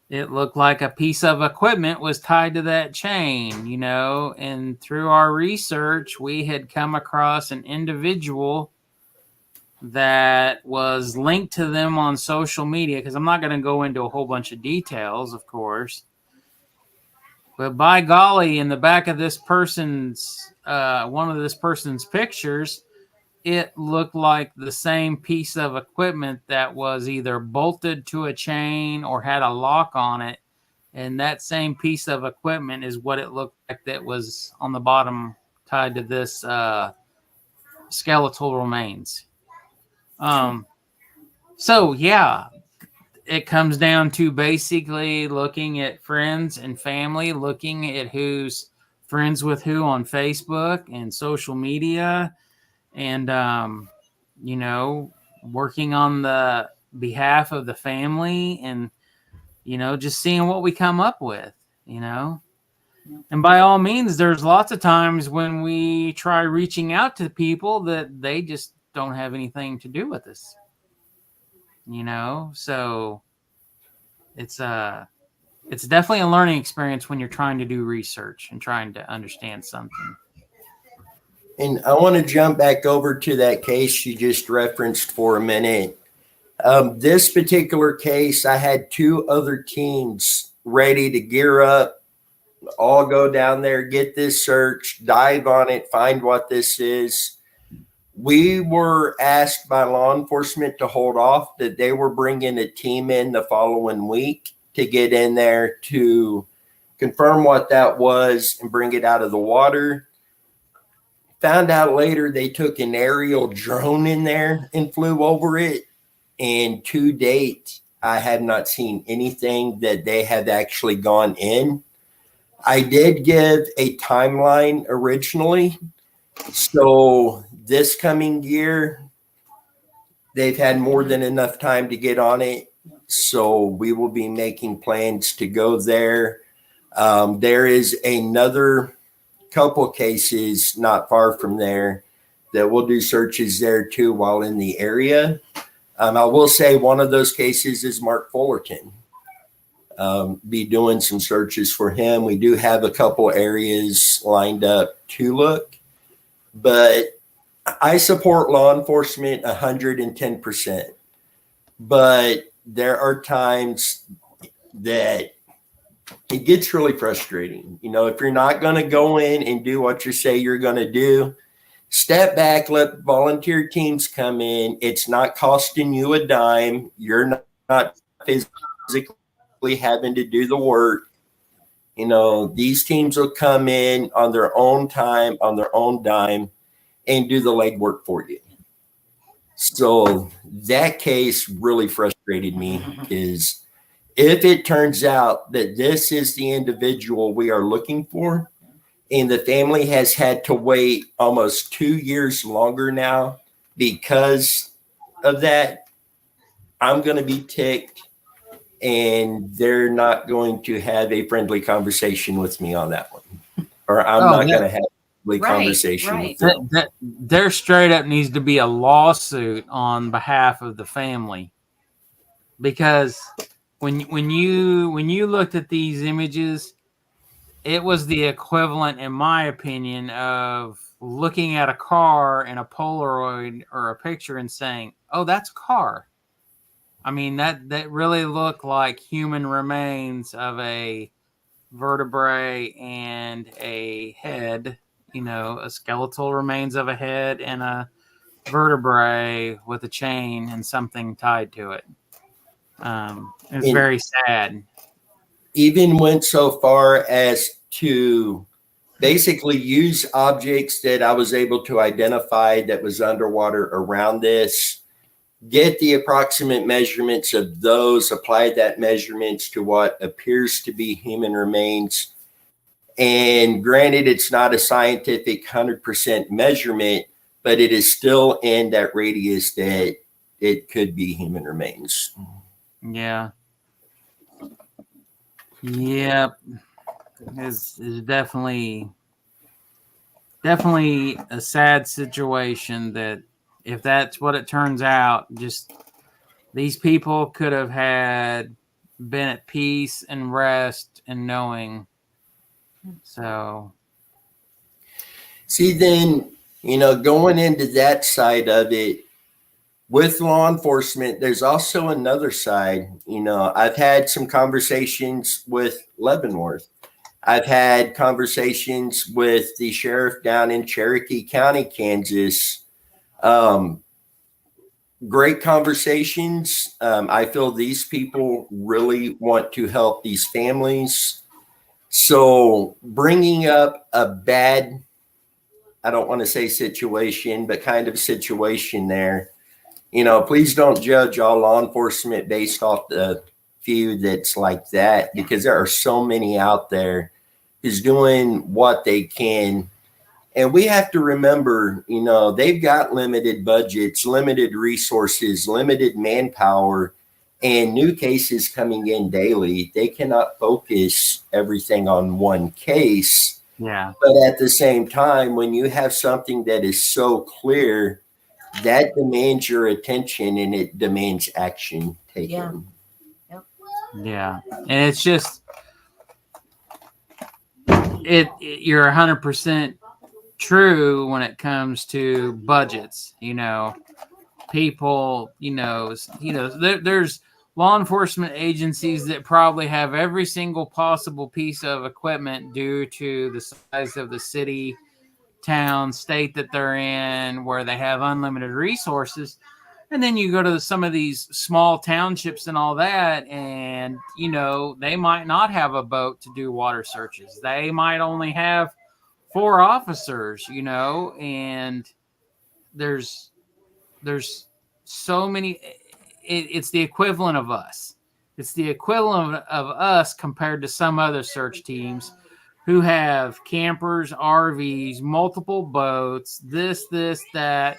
Speaker 1: it looked like a piece of equipment was tied to that chain, and through our research, we had come across an individual that was linked to them on social media, because I'm not going to go into a whole bunch of details, of course. But by golly, in the back of this person's, one of this person's pictures, it looked like the same piece of equipment that was either bolted to a chain or had a lock on it. And that same piece of equipment is what it looked like that was on the bottom tied to this skeletal remains. So yeah, it comes down to basically looking at friends and family, looking at who's friends with who on Facebook and social media, and working on the behalf of the family, and just seeing what we come up with. And by all means, there's lots of times when we try reaching out to people that they just don't have anything to do with us. So it's definitely a learning experience when you're trying to do research and trying to understand something.
Speaker 2: And I want to jump back over to that case you just referenced for a minute. This particular case, I had 2 other teams ready to gear up, all go down there, get this search, dive on it, find what this is. We were asked by law enforcement to hold off, that they were bringing a team in the following week to get in there to confirm what that was and bring it out of the water. Found out later they took an aerial drone in there and flew over it. And to date, I have not seen anything that they have actually gone in. I did give a timeline originally. So this coming year, they've had more than enough time to get on it. So we will be making plans to go there. There is another couple cases not far from there that we'll do searches there too while in the area. I will say one of those cases is Mark Fullerton. Be doing some searches for him. We do have a couple areas lined up to look, but I support law enforcement 110%. But there are times that it gets really frustrating. If you're not going to go in and do what you say you're going to do, step back, let volunteer teams come in. It's not costing you a dime. You're not physically having to do the work. These teams will come in on their own time, on their own dime, and do the legwork for you. So that case really frustrated me, because if it turns out that this is the individual we are looking for, and the family has had to wait almost 2 years longer now because of that, I'm going to be ticked, and they're not going to have a friendly conversation with me on that one. Or I'm not going to have a friendly conversation with them.
Speaker 1: There straight up needs to be a lawsuit on behalf of the family. Because when you looked at these images, it was the equivalent, in my opinion, of looking at a car in a Polaroid or a picture and saying, "Oh, that's a car." I mean, that really looked like human remains of a vertebrae and a head, a skeletal remains of a head and a vertebrae with a chain and something tied to it. It's very sad.
Speaker 2: Even went so far as to basically use objects that I was able to identify that was underwater around this, get the approximate measurements of those, apply that measurements to what appears to be human remains. And granted, it's not a scientific 100% measurement, but it is still in that radius that it could be human remains.
Speaker 1: Yeah. Yep. It's definitely a sad situation that if that's what it turns out, just these people could have been at peace and rest and knowing. So.
Speaker 2: See, then, going into that side of it, with law enforcement, there's also another side. I've had some conversations with Leavenworth. I've had conversations with the sheriff down in Cherokee County, Kansas. Great conversations. I feel these people really want to help these families. So bringing up a bad, I don't want to say situation, but kind of situation there. Please don't judge all law enforcement based off the few that's like that, because there are so many out there who's doing what they can. And we have to remember, they've got limited budgets, limited resources, limited manpower, and new cases coming in daily, they cannot focus everything on one case.
Speaker 1: Yeah.
Speaker 2: But at the same time, when you have something that is so clear, that demands your attention and it demands action taken.
Speaker 1: Yeah. And it's just, you're 100% true when it comes to budgets. People, there's law enforcement agencies that probably have every single possible piece of equipment due to the size of the city, town, state that they're in, where they have unlimited resources. And then you go to some of these small townships and all that, and, they might not have a boat to do water searches. They might only have 4 officers, and there's so many. It's the equivalent of us. It's the equivalent of us compared to some other search teams who have campers, RVs, multiple boats, this, that,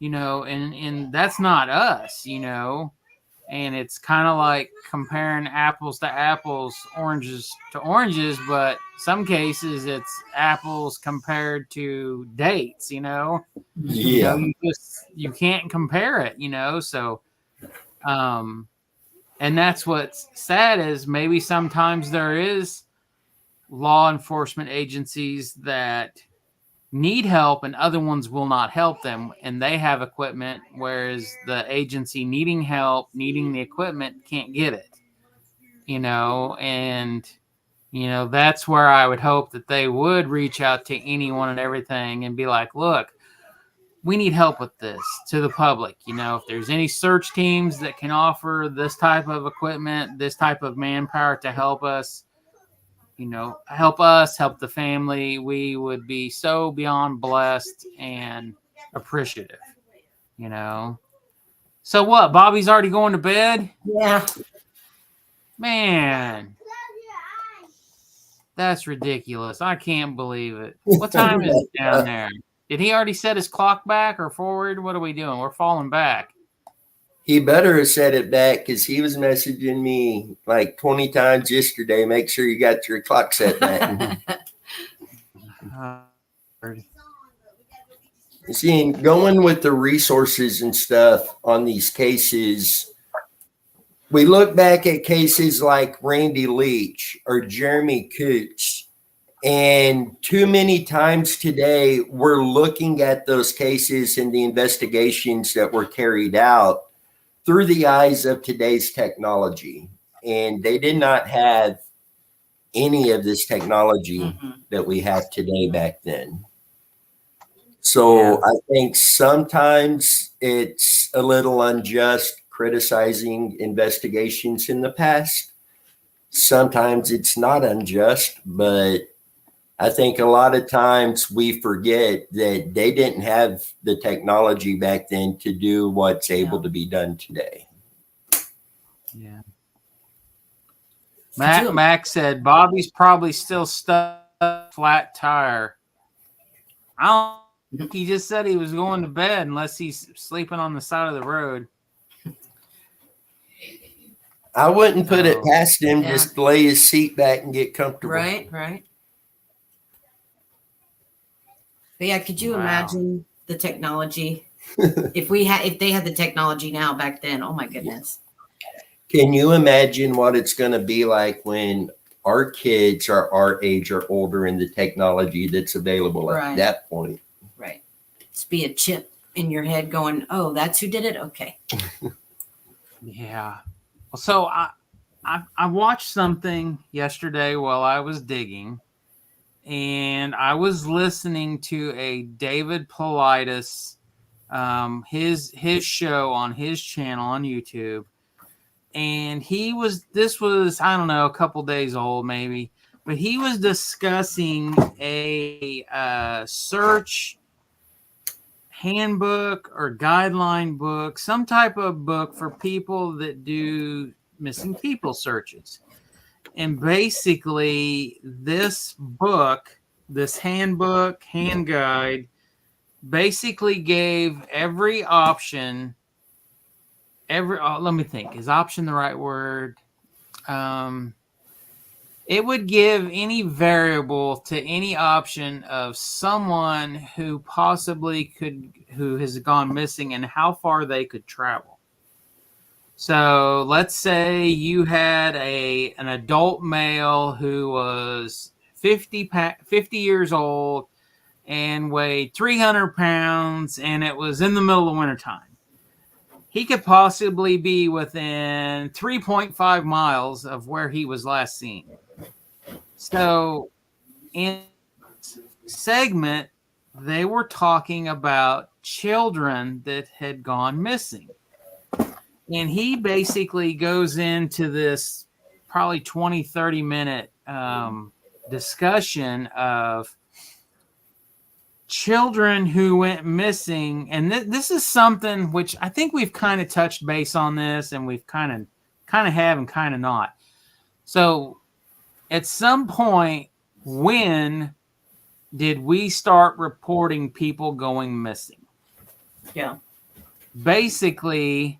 Speaker 1: and that's not us, and it's kind of like comparing apples to apples, oranges to oranges, but some cases it's apples compared to dates,
Speaker 2: Yeah.
Speaker 1: You can't compare it, so, and that's what's sad is maybe sometimes there is law enforcement agencies that need help and other ones will not help them, and they have equipment, whereas the agency needing help, needing the equipment, can't get it, and that's where I would hope that they would reach out to anyone and everything and be like, look, we need help with this to the public. If there's any search teams that can offer this type of equipment, this type of manpower to help us, help the family, we would be so beyond blessed and appreciative, So what? Bobby's already going to bed?
Speaker 3: Yeah.
Speaker 1: Man, that's ridiculous. I can't believe it. What time is it down there? Did he already set his clock back or forward? What are we doing? We're falling back.
Speaker 2: He better have set it back because he was messaging me like 20 times yesterday. Make sure you got your clock set back. See, going with the resources and stuff on these cases, we look back at cases like Randy Leach or Jeremy Coots, and too many times today we're looking at those cases and the investigations that were carried out through the eyes of today's technology. And they did not have any of this technology that we have today back then. So I think sometimes it's a little unjust criticizing investigations in the past. Sometimes it's not unjust, but I think a lot of times we forget that they didn't have the technology back then to do what's able to be done today.
Speaker 1: Yeah. Mac said Bobby's probably still stuck flat tire. He just said he was going to bed unless he's sleeping on the side of the road.
Speaker 2: I wouldn't put it past him. Just lay his seat back and get comfortable.
Speaker 3: Right. But yeah, could you imagine the technology if they had the technology now back then? Oh my goodness.
Speaker 2: Can you imagine what it's going to be like when our kids are our age or older in the technology that's available at that point?
Speaker 3: Right. Just be a chip in your head going, oh, that's who did it? Okay.
Speaker 1: Yeah. So I watched something yesterday while I was digging, and I was listening to a David Paulides, his show on his channel on YouTube. And this was, I don't know, a couple days old maybe, but he was discussing a search handbook or guideline book, some type of book for people that do missing people searches. And basically this book, this handbook, hand guide, basically gave every option let me think. Is option the right word? It would give any variable to any option of someone who possibly who has gone missing and how far they could travel. So let's say you had an adult male who was 50 years old and weighed 300 pounds, and it was in the middle of wintertime. He could possibly be within 3.5 miles of where he was last seen. So in this segment, they were talking about children that had gone missing. And he basically goes into this probably 20, 30-minute discussion of children who went missing. And this is something which I think we've kind of touched base on this, and we've kind of have and kind of not. So at some point, when did we start reporting people going missing?
Speaker 3: Yeah.
Speaker 1: Basically,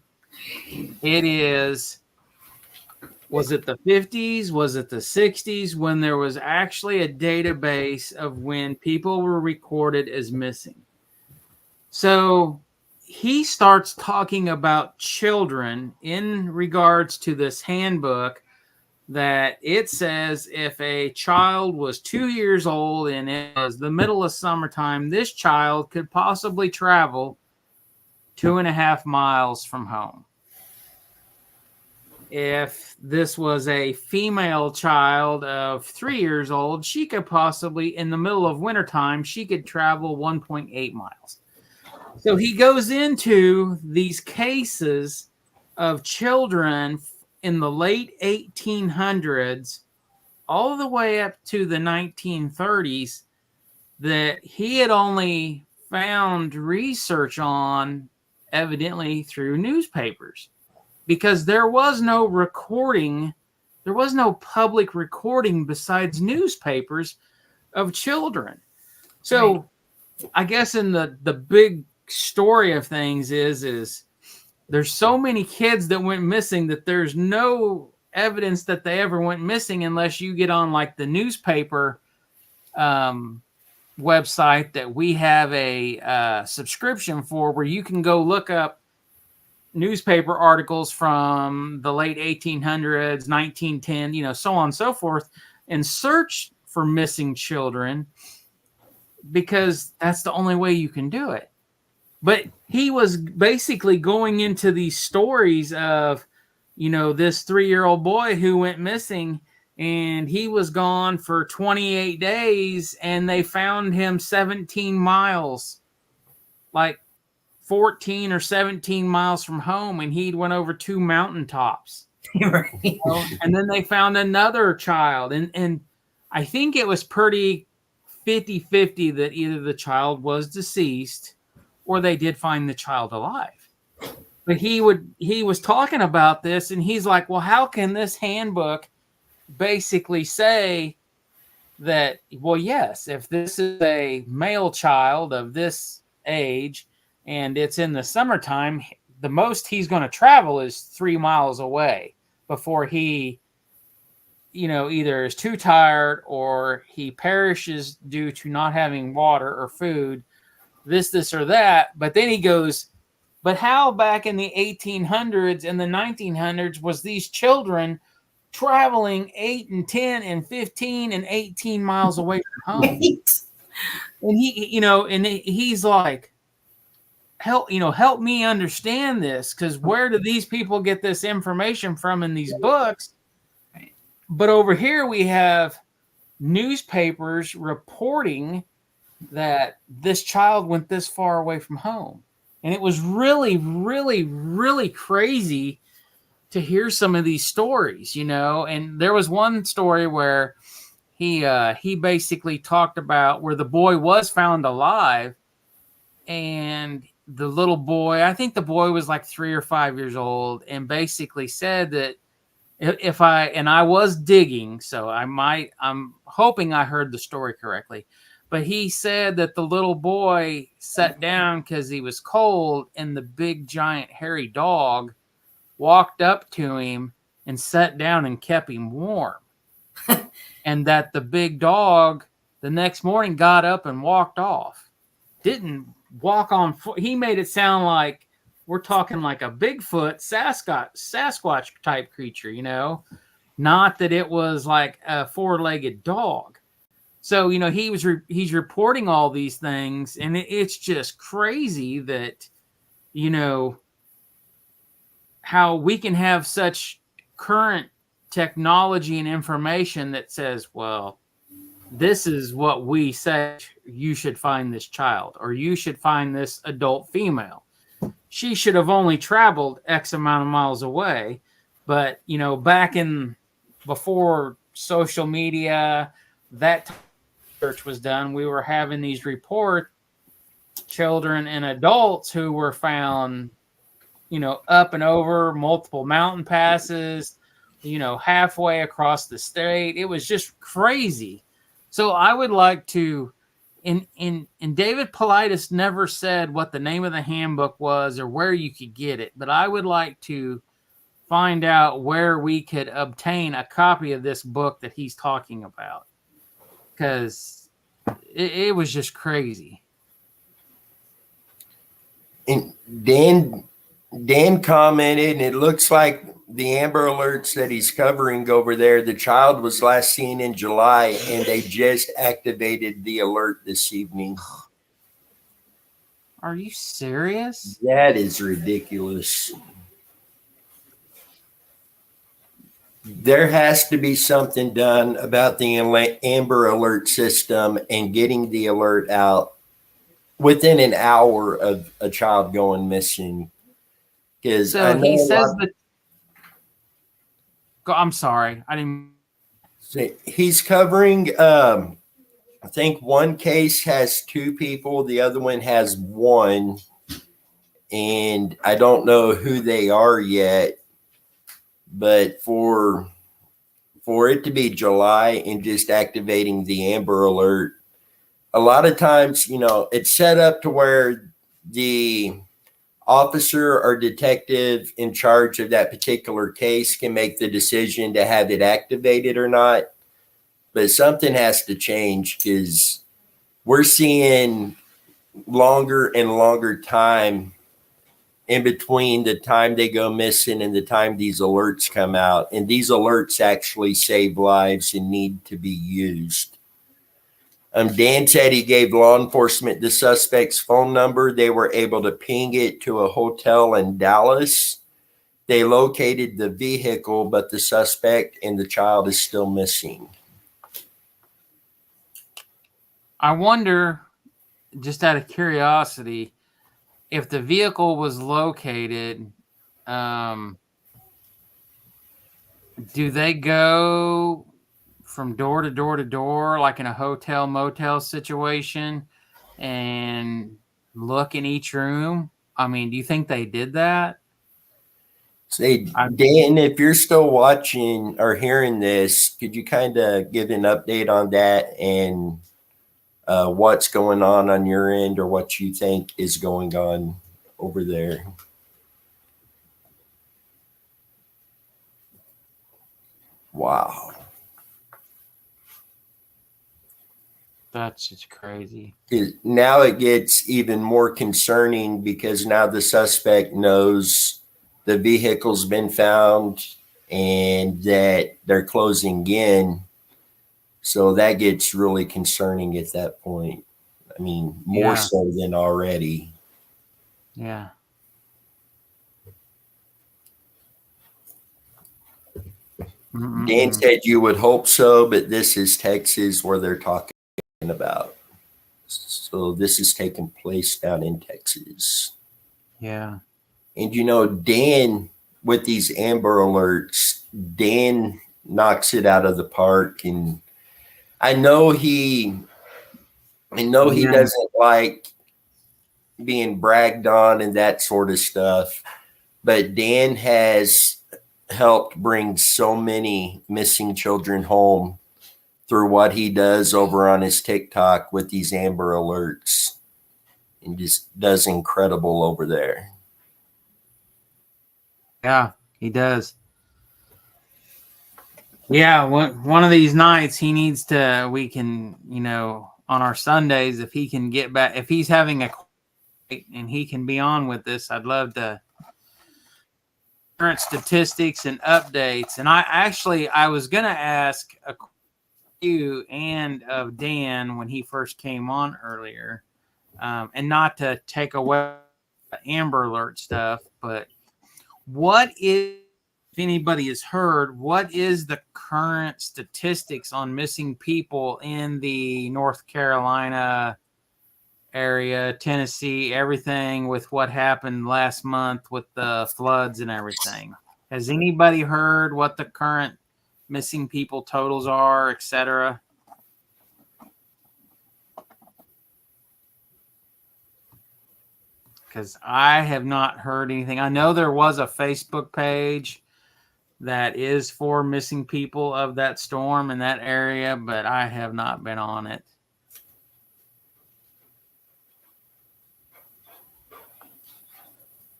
Speaker 1: was it the 50s? Was it the 60s when there was actually a database of when people were recorded as missing? So he starts talking about children in regards to this handbook, that it says if a child was 2 years old and it was the middle of summertime, this child could possibly travel 2.5 miles from home. If this was a female child of 3 years old, she could possibly, in the middle of wintertime, she could travel 1.8 miles. So he goes into these cases of children in the late 1800s all the way up to the 1930s that he had only found research on evidently through newspapers, because there was no recording, there was no public recording besides newspapers of children. So right. I guess in the big story of things is there's so many kids that went missing that there's no evidence that they ever went missing unless you get on like the newspaper website that we have a subscription for, where you can go look up newspaper articles from the late 1800s, 1910, so on and so forth, and search for missing children, because that's the only way you can do it. But he was basically going into these stories of, this 3-year-old boy who went missing, and he was gone for 28 days, and they found him 17 miles, like 14 or 17 miles from home, and he'd went over 2 mountaintops. Right. And then they found another child, and I think it was pretty 50-50 that either the child was deceased or they did find the child alive. But he was talking about this, and he's like, well, how can this handbook basically say that, well, yes, if this is a male child of this age and it's in the summertime, the most he's going to travel is 3 miles away before he, either is too tired or he perishes due to not having water or food, this or that. But then he goes, but how back in the 1800s and the 1900s was these children traveling 8 and 10 and 15 and 18 miles away from home? And he's like, help me understand this, because where do these people get this information from in these books? But over here we have newspapers reporting that this child went this far away from home. And it was really, really, really crazy to hear some of these stories, And there was one story where he basically talked about where the boy was found alive, and the little boy, I think the boy was like 3 or 5 years old, and basically said that I was digging, so I'm hoping I heard the story correctly. But he said that the little boy sat down because he was cold, and the big, giant, hairy dog walked up to him and sat down and kept him warm. And that the big dog the next morning got up and walked off. Didn't walk on foot. He made it sound like we're talking like a Bigfoot Sasquatch type creature, you know, not that it was like a four-legged dog. So, you know, he's reporting all these things, and it's just crazy that, you know, how we can have such current technology and information that says, well, this is what we say you should find this child, or you should find this adult female. She should have only traveled X amount of miles away. But, you know, back in before social media, that research was done, we were having these report children and adults who were found, you know, up and over multiple mountain passes, you know, halfway across the state. It was just crazy. So I would like to, and David Paulides never said what the name of the handbook was or where you could get it, but I would like to find out where we could obtain a copy of this book that he's talking about, because it was just crazy.
Speaker 2: And Dan commented, and it looks like the Amber Alerts that he's covering over there, the child was last seen in July, and they just activated the alert this evening.
Speaker 1: Are you serious?
Speaker 2: That is ridiculous. There has to be something done about the Amber Alert system and getting the alert out within an hour of a child going missing. Because
Speaker 1: so he says that. I'm sorry, I didn't.
Speaker 2: He's covering. I think one case has 2 people, the other one has 1, and I don't know who they are yet. But for it to be July and just activating the Amber Alert, a lot of times, you know, it's set up to where the officer or detective in charge of that particular case can make the decision to have it activated or not. But something has to change, because we're seeing longer and longer time in between the time they go missing and the time these alerts come out. And these alerts actually save lives and need to be used. Dan said he gave law enforcement the suspect's phone number. They were able to ping it to a hotel in Dallas. They located the vehicle, but the suspect and the child is still missing.
Speaker 1: I wonder, just out of curiosity, if the vehicle was located, do they go from door to door to door, like in a hotel motel situation, and look in each room? I mean, do you think they did that?
Speaker 2: Say, Dan, if you're still watching or hearing this, could you kind of give an update on that and what's going on your end, or what you think is going on over there? Wow.
Speaker 1: That's just crazy.
Speaker 2: Now it gets even more concerning, because now the suspect knows the vehicle's been found and that they're closing in. So that gets really concerning at that point. I mean, more so than already.
Speaker 1: Yeah.
Speaker 2: Dan said you would hope so, but this is Texas where they're talking about. So this is taking place down in Texas.
Speaker 1: Yeah.
Speaker 2: And, you know, Dan, with these Amber Alerts, Dan knocks it out of the park. And I know he doesn't like being bragged on and that sort of stuff, but Dan has helped bring so many missing children home through what he does over on his TikTok with these Amber Alerts, and just does incredible over there.
Speaker 1: Yeah. He does. Yeah, one of these nights he needs to. We can, on our Sundays, if he can get back, if he's having a and he can be on with this, I'd love to current statistics and updates. And I was gonna ask you and of Dan when he first came on earlier, and not to take away Amber Alert stuff, but what is, if anybody has heard, what is the current statistics on missing people in the North Carolina area, Tennessee, everything with what happened last month with the floods and everything? Has anybody heard what the current missing people totals are, etc.? Because I have not heard anything. I know there was a Facebook page that is for missing people of that storm in that area, but I have not been on it.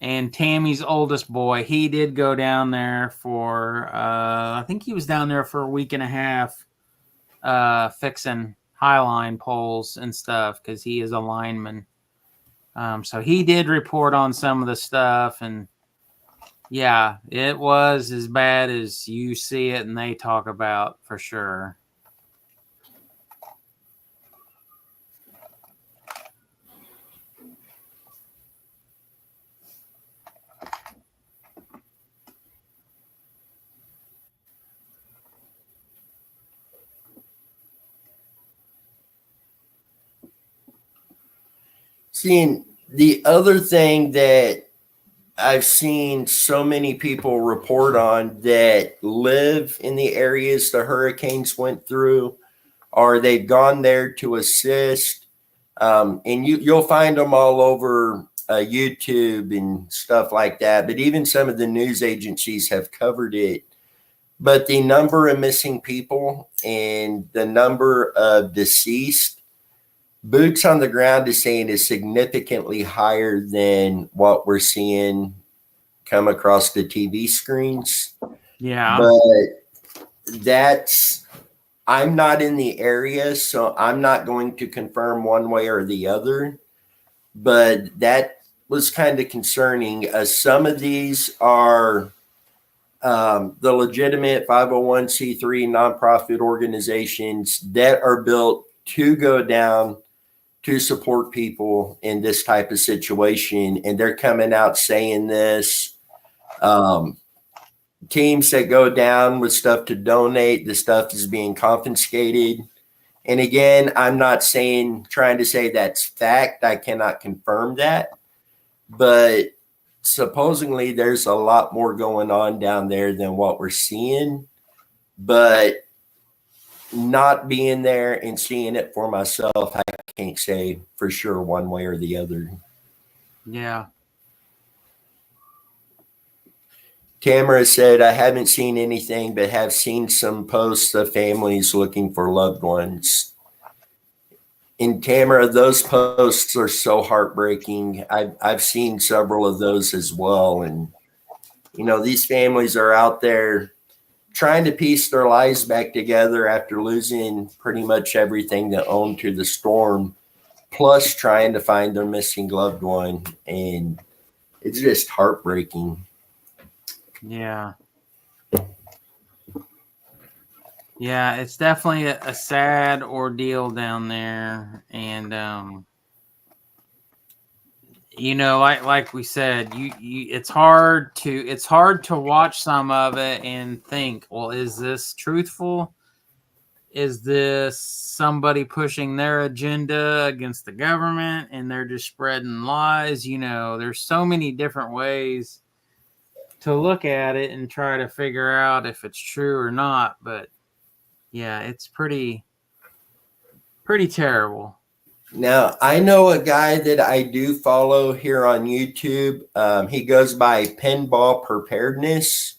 Speaker 1: And Tammy's oldest boy, he did go down there for, I think he was down there for a week and a half fixing Highline poles and stuff because he is a lineman. So he did report on some of the stuff, and yeah, it was as bad as you see it and they talk about for sure.
Speaker 2: Seeing the other thing that I've seen so many people report on that live in the areas the hurricanes went through, or they've gone there to assist. And you'll find them all over YouTube and stuff like that. But even some of the news agencies have covered it. But the number of missing people and the number of deceased, boots on the ground is saying is significantly higher than what we're seeing come across the TV screens.
Speaker 1: Yeah.
Speaker 2: But I'm not in the area, so I'm not going to confirm one way or the other. But that was kind of concerning. Some of these are the legitimate 501c3 nonprofit organizations that are built to go down to support people in this type of situation. And they're coming out saying this. Teams that go down with stuff to donate, the stuff is being confiscated. And again, I'm not trying to say that's fact. I cannot confirm that. But supposedly there's a lot more going on down there than what we're seeing. But not being there and seeing it for myself, I can't say for sure one way or the other.
Speaker 1: Yeah.
Speaker 2: Tamara said, I haven't seen anything, but have seen some posts of families looking for loved ones. And Tamara, those posts are so heartbreaking. I've seen several of those as well. And, these families are out there trying to piece their lives back together after losing pretty much everything they owned to the storm, plus trying to find their missing loved one. And it's just heartbreaking.
Speaker 1: Yeah. Yeah, it's definitely a sad ordeal down there. And, like we said, it's hard to watch some of it and think, well, is this truthful? Is this somebody pushing their agenda against the government and they're just spreading lies? There's so many different ways to look at it and try to figure out if it's true or not. But yeah, it's pretty terrible.
Speaker 2: Now, I know a guy that I do follow here on YouTube. He goes by Pinball Preparedness.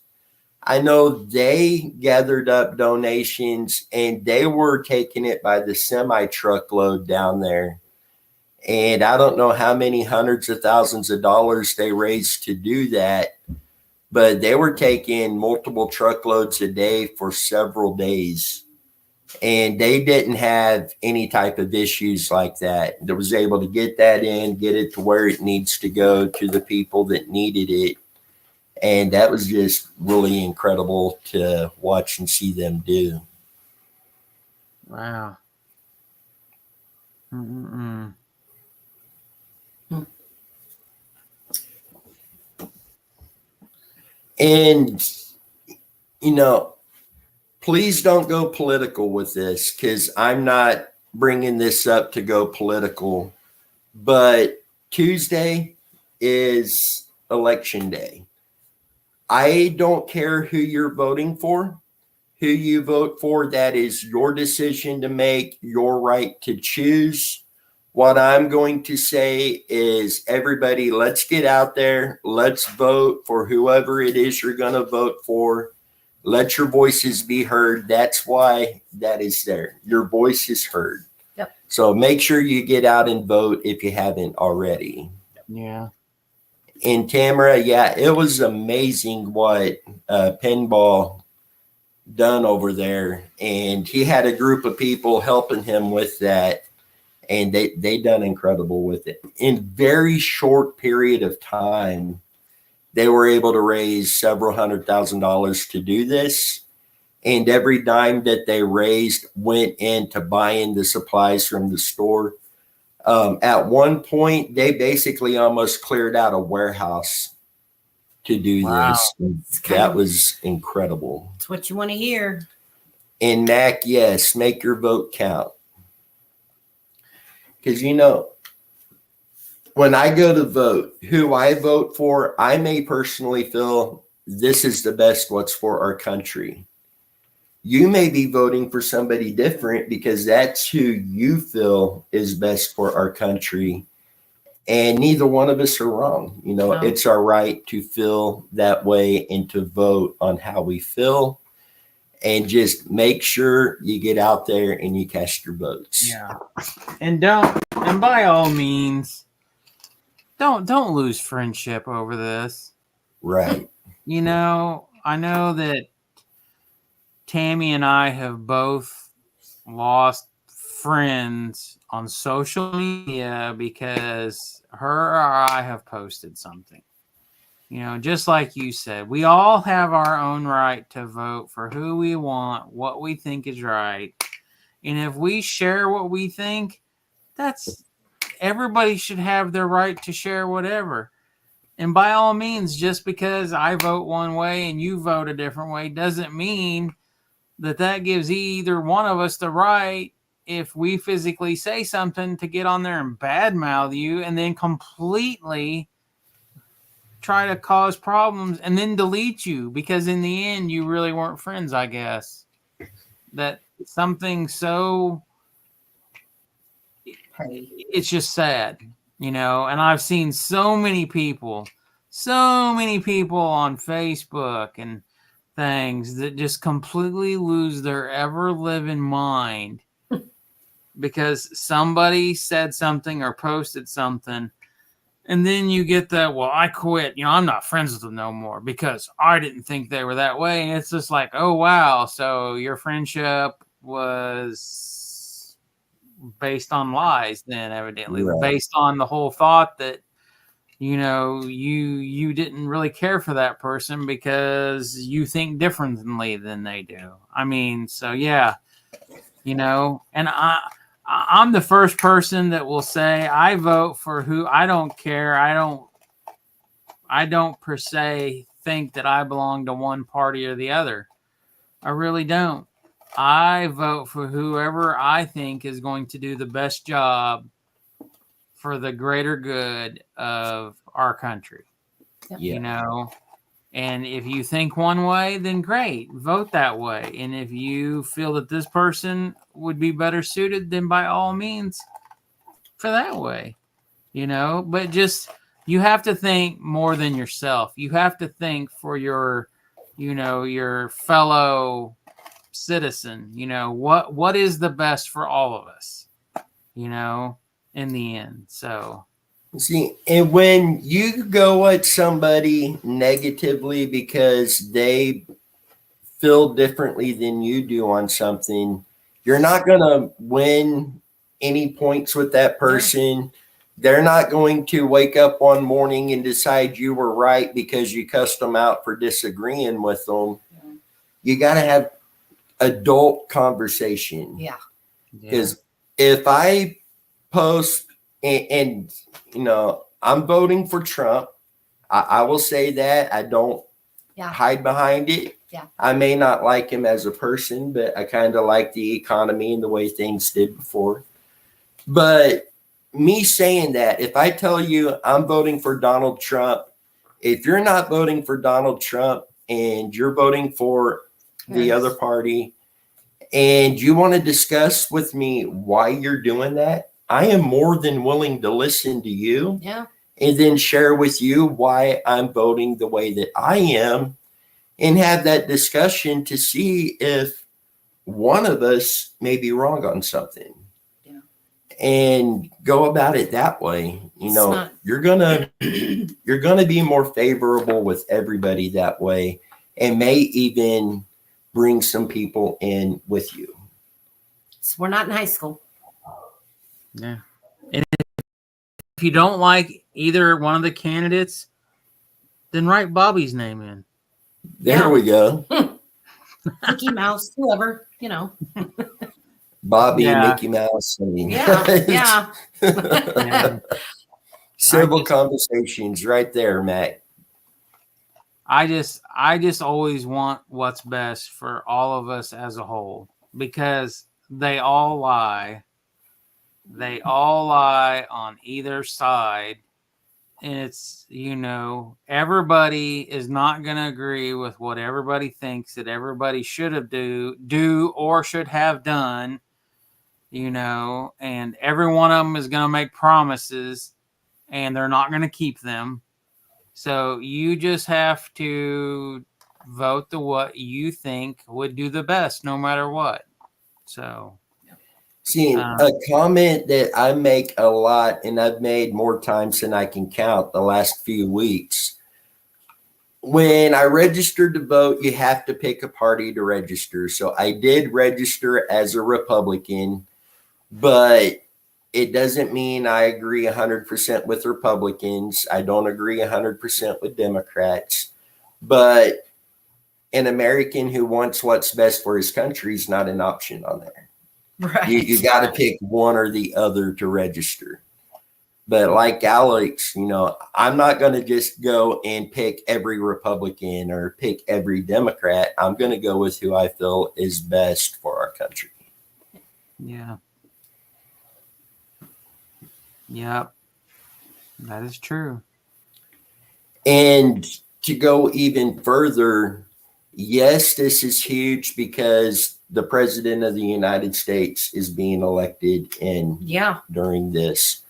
Speaker 2: I know they gathered up donations and they were taking it by the semi-truckload down there. And I don't know how many hundreds of thousands of dollars they raised to do that. but they were taking multiple truckloads a day for several days. And they didn't have any type of issues like that. They was able to get that in, get it to where it needs to go to the people that needed it. And that was just really incredible to watch and see them do.
Speaker 1: Wow. Mm-mm.
Speaker 2: And, you know, please don't go political with this, because I'm not bringing this up to go political. But Tuesday is election day. I don't care who you're voting for. Who you vote for, that is your decision to make, your right to choose. What I'm going to say is, everybody, let's get out there. Let's vote for whoever it is you're going to vote for. Let your voices be heard. That's why that is there. Your voice is heard.
Speaker 3: Yep.
Speaker 2: So make sure you get out and vote if you haven't already.
Speaker 1: Yeah.
Speaker 2: And Tamara, yeah, it was amazing what Pinball done over there. And he had a group of people helping him with that. And they done incredible with it. In very short period of time, they were able to raise several $100,000 to do this. And every dime that they raised went into buying the supplies from the store. At one point, they basically almost cleared out a warehouse to do this. That was incredible.
Speaker 3: It's what you want to hear.
Speaker 2: And Mac, yes, make your vote count. Because, you know, when I go to vote, who I vote for, I may personally feel this is the best what's for our country. You may be voting for somebody different because that's who you feel is best for our country. And neither one of us are wrong. You know,
Speaker 3: No.
Speaker 2: It's our right to feel that way and to vote on how we feel. And just make sure you get out there and you cast your votes.
Speaker 1: Yeah. And by all means, don't lose friendship over this.
Speaker 2: Right.
Speaker 1: You know, I know that Tammy and I have both lost friends on social media because her or I have posted something. You know, just like you said, we all have our own right to vote for who we want, what we think is right. And if we share what we think, everybody should have their right to share whatever. And by all means, just because I vote one way and you vote a different way doesn't mean that gives either one of us the right, if we physically say something, to get on there and badmouth you and then completely try to cause problems and then delete you, because in the end you really weren't friends, I guess. That something so, it's just sad, you know. And I've seen so many people on Facebook and things that just completely lose their ever living mind because somebody said something or posted something. And then you get that, well, I quit. You know, I'm not friends with them no more because I didn't think they were that way. And it's just like, oh, wow. So your friendship was based on lies then, evidently.
Speaker 2: Right.
Speaker 1: Based on the whole thought that, you know, you didn't really care for that person because you think differently than they do. I mean, so, yeah, you know, and I'm the first person that will say I vote for who I don't care. I don't per se think that I belong to one party or the other. I really don't. I vote for whoever I think is going to do the best job for the greater good of our country.
Speaker 2: Yeah.
Speaker 1: You know, and if you think one way, then great, vote that way. And if you feel that this person would be better suited, then by all means, for that way, you know. But just, you have to think more than yourself. You have to think for your, you know, your fellow citizen. You know, what is the best for all of us, you know, in the end. So
Speaker 2: See, and when you go at somebody negatively because they feel differently than you do on something, you're not going to win any points with that person. They're not going to wake up one morning and decide you were right because you cussed them out for disagreeing with them. You got to have adult conversation.
Speaker 3: Yeah.
Speaker 2: Because if I post and I'm voting for Trump, I will say that. I don't hide behind it.
Speaker 3: Yeah.
Speaker 2: I may not like him as a person, but I kind of like the economy and the way things did before. But me saying that, if I tell you I'm voting for Donald Trump, if you're not voting for Donald Trump and you're voting for the other party and you want to discuss with me why you're doing that, I am more than willing to listen to you.
Speaker 3: Yeah.
Speaker 2: And then share with you why I'm voting the way that I am and have that discussion to see if one of us may be wrong on something.
Speaker 3: Yeah.
Speaker 2: And go about it that way. You're gonna be more favorable with everybody that way, and may even bring some people in with you.
Speaker 3: So we're not in high school.
Speaker 1: Yeah. And if you don't like either one of the candidates, then write Bobby's name in.
Speaker 2: There we go.
Speaker 3: Mickey Mouse, whoever,
Speaker 2: Bobby, Mickey Mouse.
Speaker 3: Yeah.
Speaker 2: Several conversations right there, Matt.
Speaker 1: I just always want what's best for all of us as a whole, because they all lie. They all lie on either side. And it's, everybody is not going to agree with what everybody thinks that everybody should have do or should have done, and every one of them is going to make promises and they're not going to keep them. So you just have to vote what you think would do the best no matter what. So.
Speaker 2: See, a comment that I make a lot, and I've made more times than I can count the last few weeks. When I registered to vote, you have to pick a party to register. So I did register as a Republican, but it doesn't mean I agree 100% with Republicans. I don't agree 100% with Democrats. But an American who wants what's best for his country is not an option on there.
Speaker 3: Right.
Speaker 2: You got to pick one or the other to register. But like Alex, I'm not going to just go and pick every Republican or pick every Democrat. I'm going to go with who I feel is best for our country.
Speaker 1: Yeah. Yep. That is true.
Speaker 2: And to go even further, yes, this is huge because the president of the United States is being elected during this.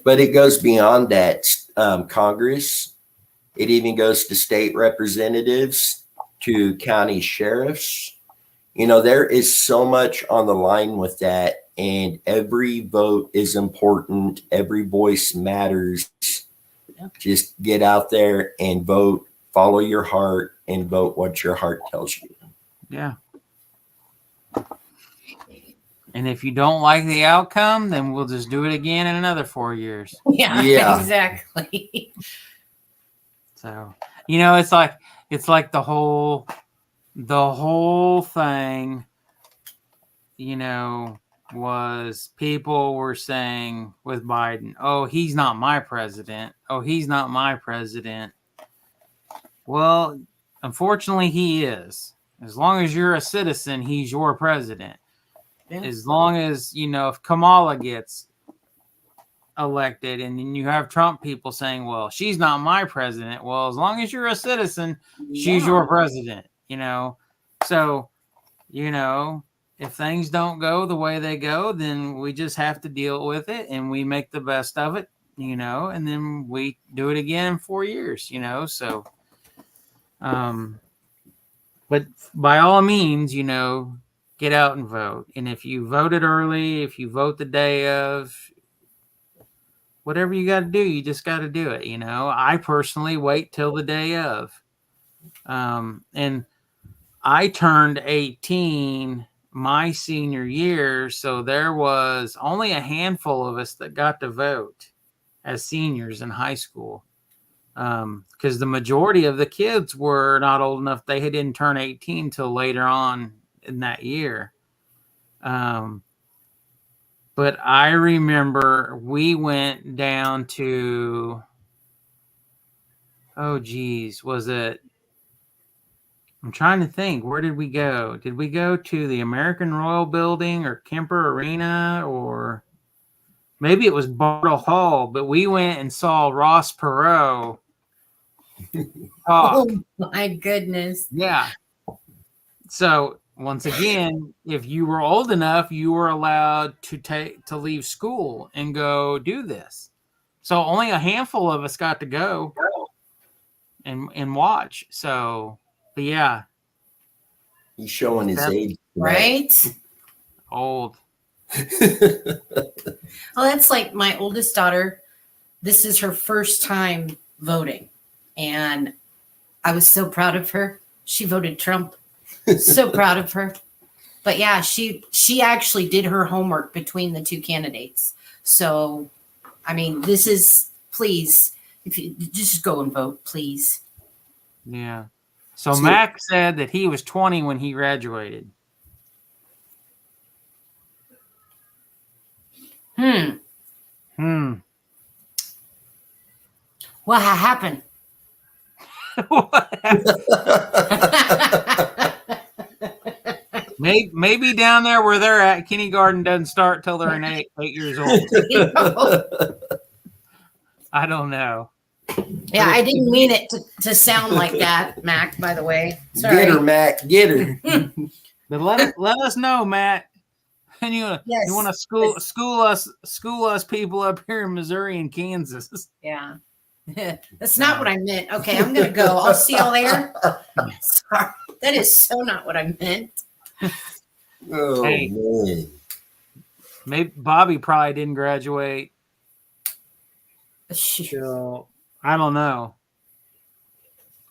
Speaker 2: But it goes beyond that. Congress, it even goes to state representatives, to county sheriffs. There is so much on the line with that. And every vote is important. Every voice matters.
Speaker 3: Yeah.
Speaker 2: Just get out there and vote. Follow your heart and vote what your heart tells you.
Speaker 1: Yeah. And if you don't like the outcome, then we'll just do it again in another 4 years.
Speaker 3: Yeah. Exactly.
Speaker 1: So, it's like the whole thing, was people were saying with Biden, oh, he's not my president. Oh, he's not my president. Well, unfortunately, he is. As long as you're a citizen, he's your president. Yeah. As long as, if Kamala gets elected and then you have Trump people saying, well, she's not my president. Well, as long as you're a citizen, she's your president, So, if things don't go the way they go, then we just have to deal with it and we make the best of it, and then we do it again in 4 years, so, but by all means, get out and vote. And if you voted early, if you vote the day of, whatever you got to do, you just got to do it. I personally wait till the day of. And I turned 18 my senior year, so there was only a handful of us that got to vote as seniors in high school. Because the majority of the kids were not old enough. They didn't turn 18 till later on in that year. But I remember we went down to, was it? I'm trying to think. Where did we go? Did we go to the American Royal Building or Kemper Arena, or maybe it was Bartle Hall? But we went and saw Ross Perot talk.
Speaker 3: Oh my goodness.
Speaker 1: Yeah. So once again, if you were old enough, you were allowed to leave school and go do this. So only a handful of us got to go and watch. So, but yeah.
Speaker 2: He's showing his age.
Speaker 3: Right?
Speaker 1: Old.
Speaker 3: Well, that's like my oldest daughter. This is her first time voting. And I was so proud of her. She voted Trump. So proud of her. But yeah, she actually did her homework between the two candidates. So, I mean, this is, please, if you just go and vote, please.
Speaker 1: Yeah. So Mac said that he was 20 when he graduated.
Speaker 3: What happened?
Speaker 1: What happened? Maybe down there where they're at, kindergarten doesn't start till they're 8 years old. I don't know.
Speaker 3: Yeah, I didn't mean it to sound like that, Mac, by the way. Sorry.
Speaker 2: Get her, Mac. Get her.
Speaker 1: But let us know, Matt. And you want to school us people up here in Missouri and Kansas.
Speaker 3: Yeah. That's not what I meant. Okay, I'm going to go. I'll see y'all there. Sorry. That is so not what I meant.
Speaker 2: Oh,
Speaker 1: hey,
Speaker 2: man.
Speaker 1: Maybe Bobby probably didn't graduate.
Speaker 3: Shoot.
Speaker 1: So, I don't know.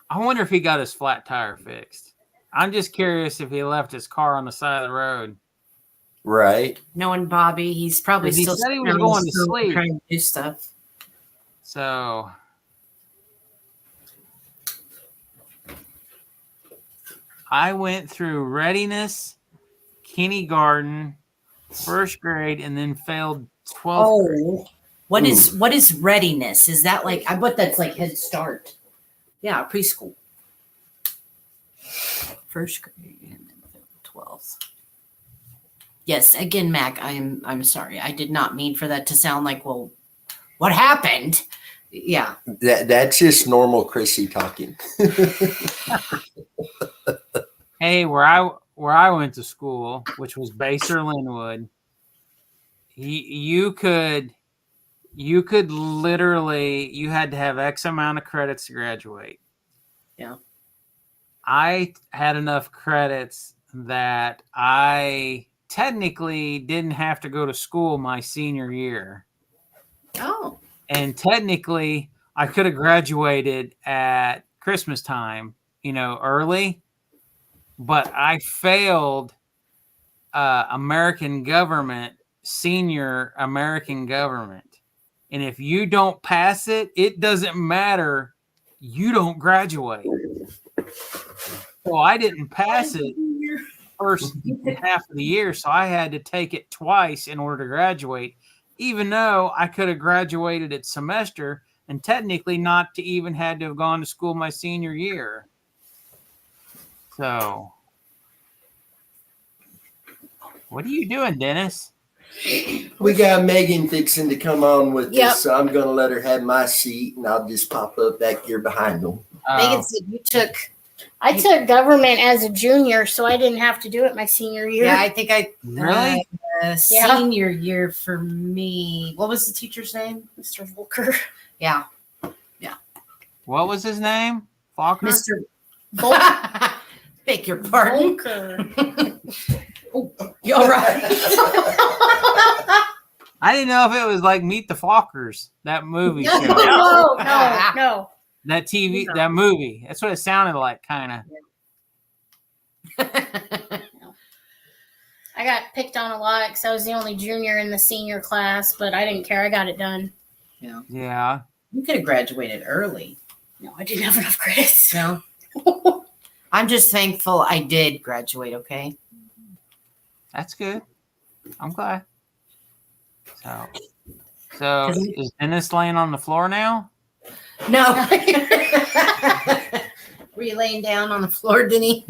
Speaker 1: I wonder if he got his flat tire fixed. I'm just curious if he left his car on the side of the road.
Speaker 2: Right.
Speaker 3: Knowing Bobby, he's probably
Speaker 1: He
Speaker 3: still
Speaker 1: said he was going to sleep.
Speaker 3: trying to do stuff.
Speaker 1: So I went through readiness, kindergarten, first grade, and then failed 12th grade.
Speaker 3: What is readiness? Is that like, I bet that's like Head Start. Yeah, preschool. First grade and then 12th. Yes, again, Mac, I'm sorry. I did not mean for that to sound like, well, what happened? Yeah.
Speaker 2: That's just normal Chrissy talking.
Speaker 1: Hey, where I went to school, which was Baser Linwood, you could literally, you had to have X amount of credits to graduate.
Speaker 3: Yeah.
Speaker 1: I had enough credits that I technically didn't have to go to school my senior year.
Speaker 3: Oh.
Speaker 1: And technically, I could have graduated at Christmas time, early. But I failed American government, senior American government. And if you don't pass it, it doesn't matter. You don't graduate. So I didn't pass it first half of the year. So I had to take it twice in order to graduate, even though I could have graduated at semester and technically not to even had to have gone to school my senior year. So, what are you doing, Dennis?
Speaker 2: We got Megan fixing to come on with us, so I'm going to let her have my seat, and I'll just pop up back here behind them.
Speaker 3: Megan said
Speaker 4: I took government as a junior, so I didn't have to do it my senior year.
Speaker 3: Yeah, I think
Speaker 1: Really?
Speaker 3: Senior year for me. What was the teacher's name?
Speaker 4: Mr. Volker.
Speaker 3: Yeah.
Speaker 1: What was his name? Falker?
Speaker 3: Mr. Volker. Beg your pardon.
Speaker 4: Volker.
Speaker 3: Oh, you all right?
Speaker 1: I didn't know if it was like Meet the Fockers, that movie
Speaker 4: No,
Speaker 1: show,
Speaker 4: no.
Speaker 1: that TV,
Speaker 4: No.
Speaker 1: that movie. That's what it sounded like, kind of.
Speaker 4: I got picked on a lot because I was the only junior in the senior class, but I didn't care. I got it done.
Speaker 5: Yeah.
Speaker 1: Yeah.
Speaker 5: You could have graduated early.
Speaker 4: No, I didn't have enough credits.
Speaker 5: No.
Speaker 3: I'm just thankful I did graduate, okay?
Speaker 1: That's good. I'm glad. So is Dennis laying on the floor now?
Speaker 3: No. Were you laying down on the floor, Denny?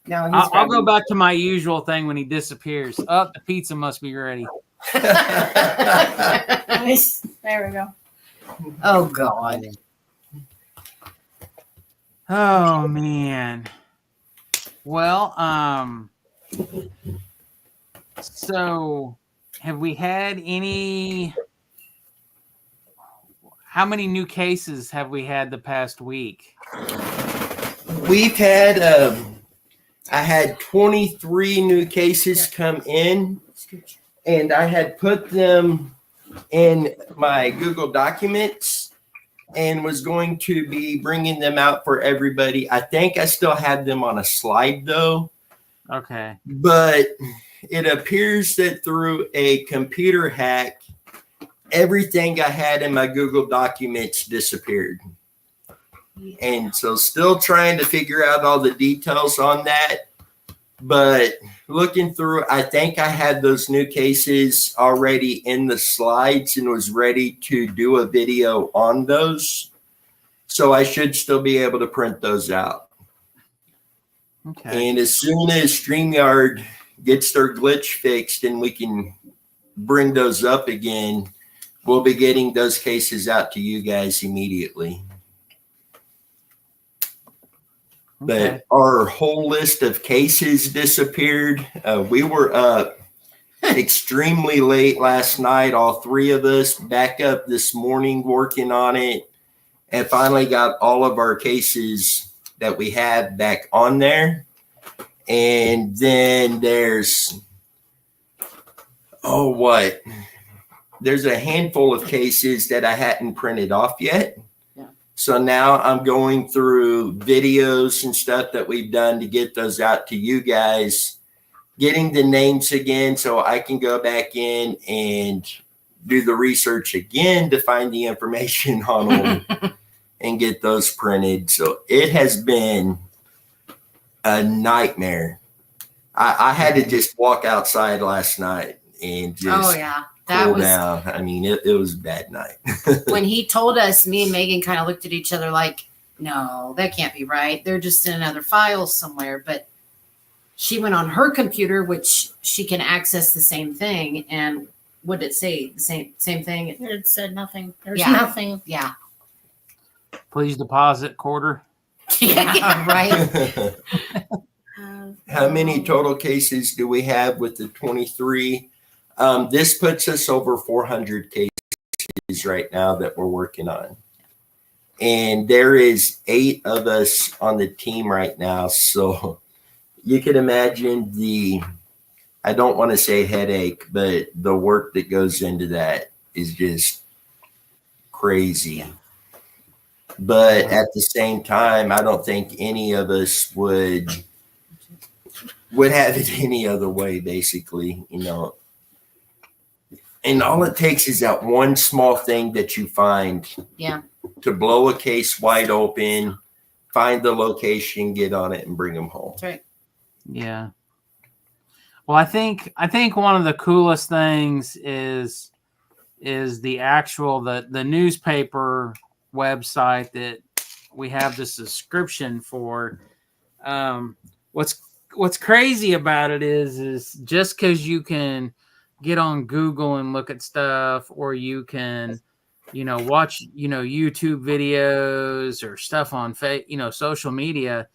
Speaker 5: No, he's
Speaker 1: I'll go back to my usual thing when he disappears. Oh, the pizza must be ready.
Speaker 4: Nice. There we go.
Speaker 3: Oh, God.
Speaker 1: Oh man. Well, so have we had any? How many new cases have we had the past week?
Speaker 2: We've had, I had 23 new cases come in, and I had put them in my Google Documents and was going to be bringing them out for everybody. I think I still have them on a slide though,
Speaker 1: Okay.
Speaker 2: but it appears that through a computer hack, everything I had in my Google Documents disappeared. And so still trying to figure out all the details on that. But looking through, I think I had those new cases already in the slides and was ready to do a video on those. So I should still be able to print those out.
Speaker 1: Okay.
Speaker 2: And as soon as StreamYard gets their glitch fixed and we can bring those up again, we'll be getting those cases out to you guys immediately.
Speaker 1: Okay.
Speaker 2: But our whole list of cases disappeared. We were up extremely late last night, all three of us, back up this morning working on it, and finally got all of our cases that we had back on there. And then there's, there's a handful of cases that I hadn't printed off yet. So now I'm going through videos and stuff that we've done to get those out to you guys, getting the names again so I can go back in and do the research again to find the information on them and get those printed. So it has been a nightmare. I had to just walk outside last night and just cool down. I mean, it was a bad night.
Speaker 3: When he told us, me and Megan kind of looked at each other like, no, that can't be right. They're just in another file somewhere. But she went on her computer, which she can access the same thing. And what did it say? The same thing?
Speaker 4: It said nothing. There's
Speaker 3: Yeah.
Speaker 4: nothing.
Speaker 3: Yeah.
Speaker 1: Please deposit quarter.
Speaker 3: Yeah, right.
Speaker 2: How many total cases do we have with the 23? This puts us over 400 cases right now that we're working on. And there is 8 of us on the team right now. So you can imagine I don't want to say headache, but the work that goes into that is just crazy. But at the same time, I don't think any of us would have it any other way, basically, you know. And all it takes is that one small thing that you find to blow a case wide open, find the location, get on it, and bring them home.
Speaker 3: That's right.
Speaker 1: Yeah. Well, I think one of the coolest things is the actual the newspaper website that we have the subscription for. What's crazy about it is just because you can get on Google and look at stuff, or you can, watch, YouTube videos or stuff on social media,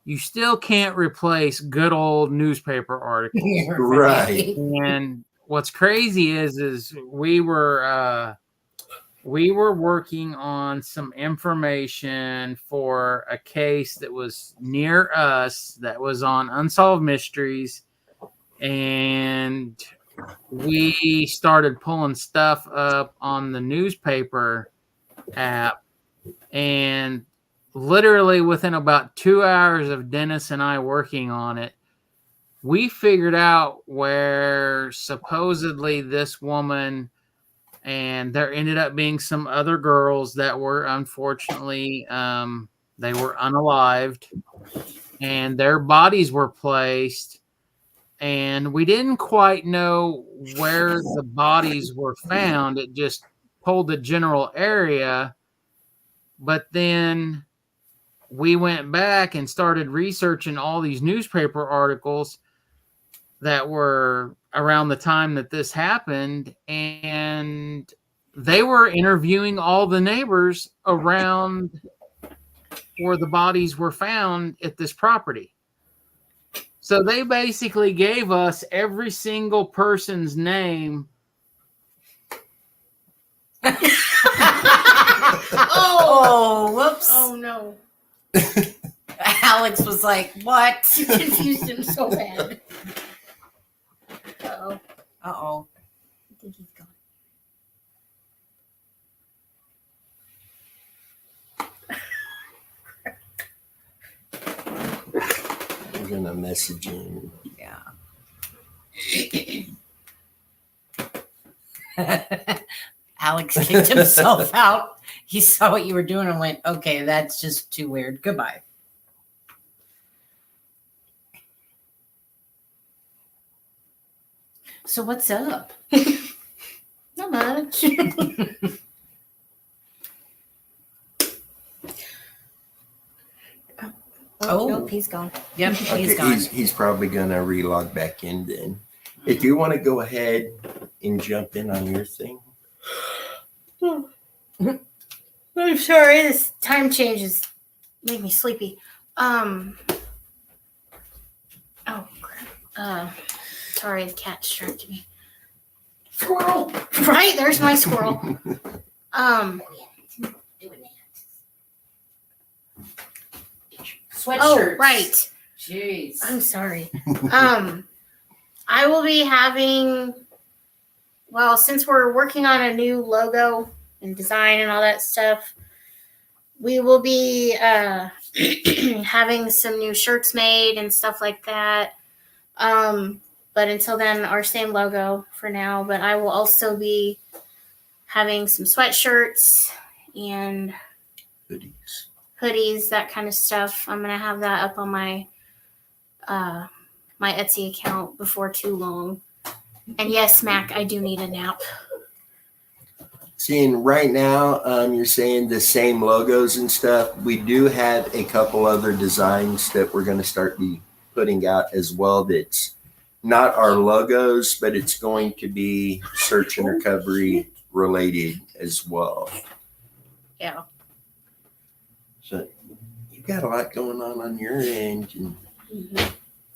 Speaker 1: you still can't replace good old newspaper articles.
Speaker 2: Right.
Speaker 1: And what's crazy is we were working on some information for a case that was near us that was on Unsolved Mysteries. and we started pulling stuff up on the newspaper app, and literally within about 2 hours of Dennis and I working on it, we figured out where supposedly this woman, and there ended up being some other girls that were unfortunately they were unalived, and their bodies were placed, and we didn't quite know where the bodies were found. It just pulled the general area, but then we went back and started researching all these newspaper articles that were around the time that this happened, and they were interviewing all the neighbors around where the bodies were found at this property. So they basically gave us every single person's name.
Speaker 3: Oh, whoops.
Speaker 4: Oh no.
Speaker 3: Alex was like, what?
Speaker 4: You confused him so bad. Uh-oh.
Speaker 3: Uh-oh.
Speaker 4: I think he's gone.
Speaker 2: I'm gonna message him.
Speaker 3: Yeah. Alex kicked himself out. He saw what you were doing and went, okay, that's just too weird. Goodbye. So what's up?
Speaker 4: Not much.
Speaker 3: Oh.
Speaker 4: Nope, he's gone.
Speaker 3: Yep, he's gone.
Speaker 2: He's probably gonna relog back in then. If you want to go ahead and jump in on your thing.
Speaker 4: I'm sorry, this time changes made me sleepy. Oh crap. Sorry, the cat distracted me. Squirrel! Right, there's my squirrel.
Speaker 3: Sweatshirts.
Speaker 4: Oh, right.
Speaker 3: Jeez.
Speaker 4: I'm sorry. I will be having, well, since we're working on a new logo and design and all that stuff, we will be having some new shirts made and stuff like that. But until then, our same logo for now. But I will also be having some sweatshirts and hoodies, that kind of stuff. I'm gonna have that up on my my Etsy account before too long. And yes, Mac, I do need a nap.
Speaker 2: Seeing right now, you're saying the same logos and stuff. We do have a couple other designs that we're going to start be putting out as well. That's not our logos, but it's going to be search and recovery related as well.
Speaker 4: Yeah.
Speaker 2: So you've got a lot going on your end. And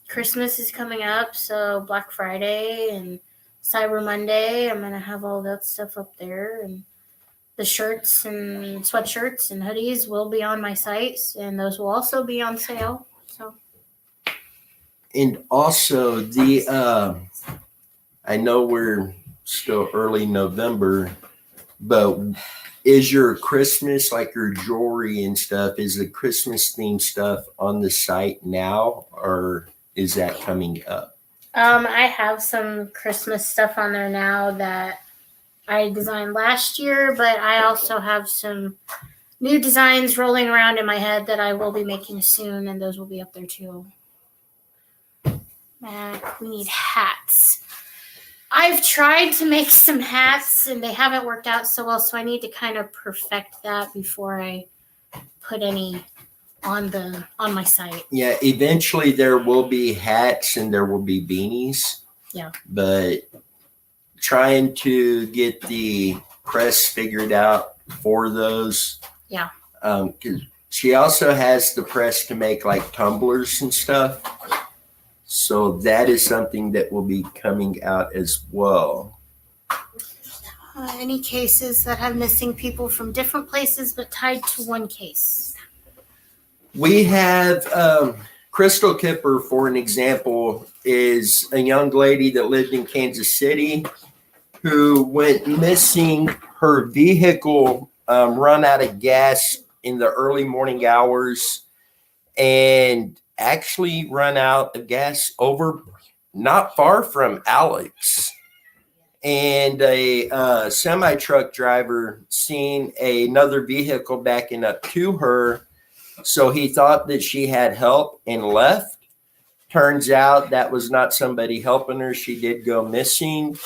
Speaker 4: Christmas is coming up, so Black Friday and Cyber Monday, I'm gonna have all that stuff up there, and the shirts and sweatshirts and hoodies will be on my sites, and those will also be on sale. So,
Speaker 2: and also I know we're still early November, but is your Christmas, like your jewelry and stuff, is the Christmas themed stuff on the site now, or is that coming up?
Speaker 4: I have some Christmas stuff on there now that I designed last year, but I also have some new designs rolling around in my head that I will be making soon, and those will be up there too. Mac, we need hats. I've tried to make some hats, and they haven't worked out so well, so I need to kind of perfect that before I put any on my site.
Speaker 2: Yeah, eventually there will be hats and there will be beanies.
Speaker 4: Yeah.
Speaker 2: But trying to get the press figured out for those.
Speaker 4: Yeah.
Speaker 2: Because she also has the press to make like tumblers and stuff. So that is something that will be coming out as well.
Speaker 4: Any cases that have missing people from different places but tied to one case?
Speaker 2: We have Crystal Kipper, for an example, is a young lady that lived in Kansas City who went missing. Her vehicle run out of gas in the early morning hours and actually run out of gas over not far from Alex. And a semi-truck driver seen another vehicle backing up to her. So he thought that she had help and left. Turns out that was not somebody helping her. She did go missing.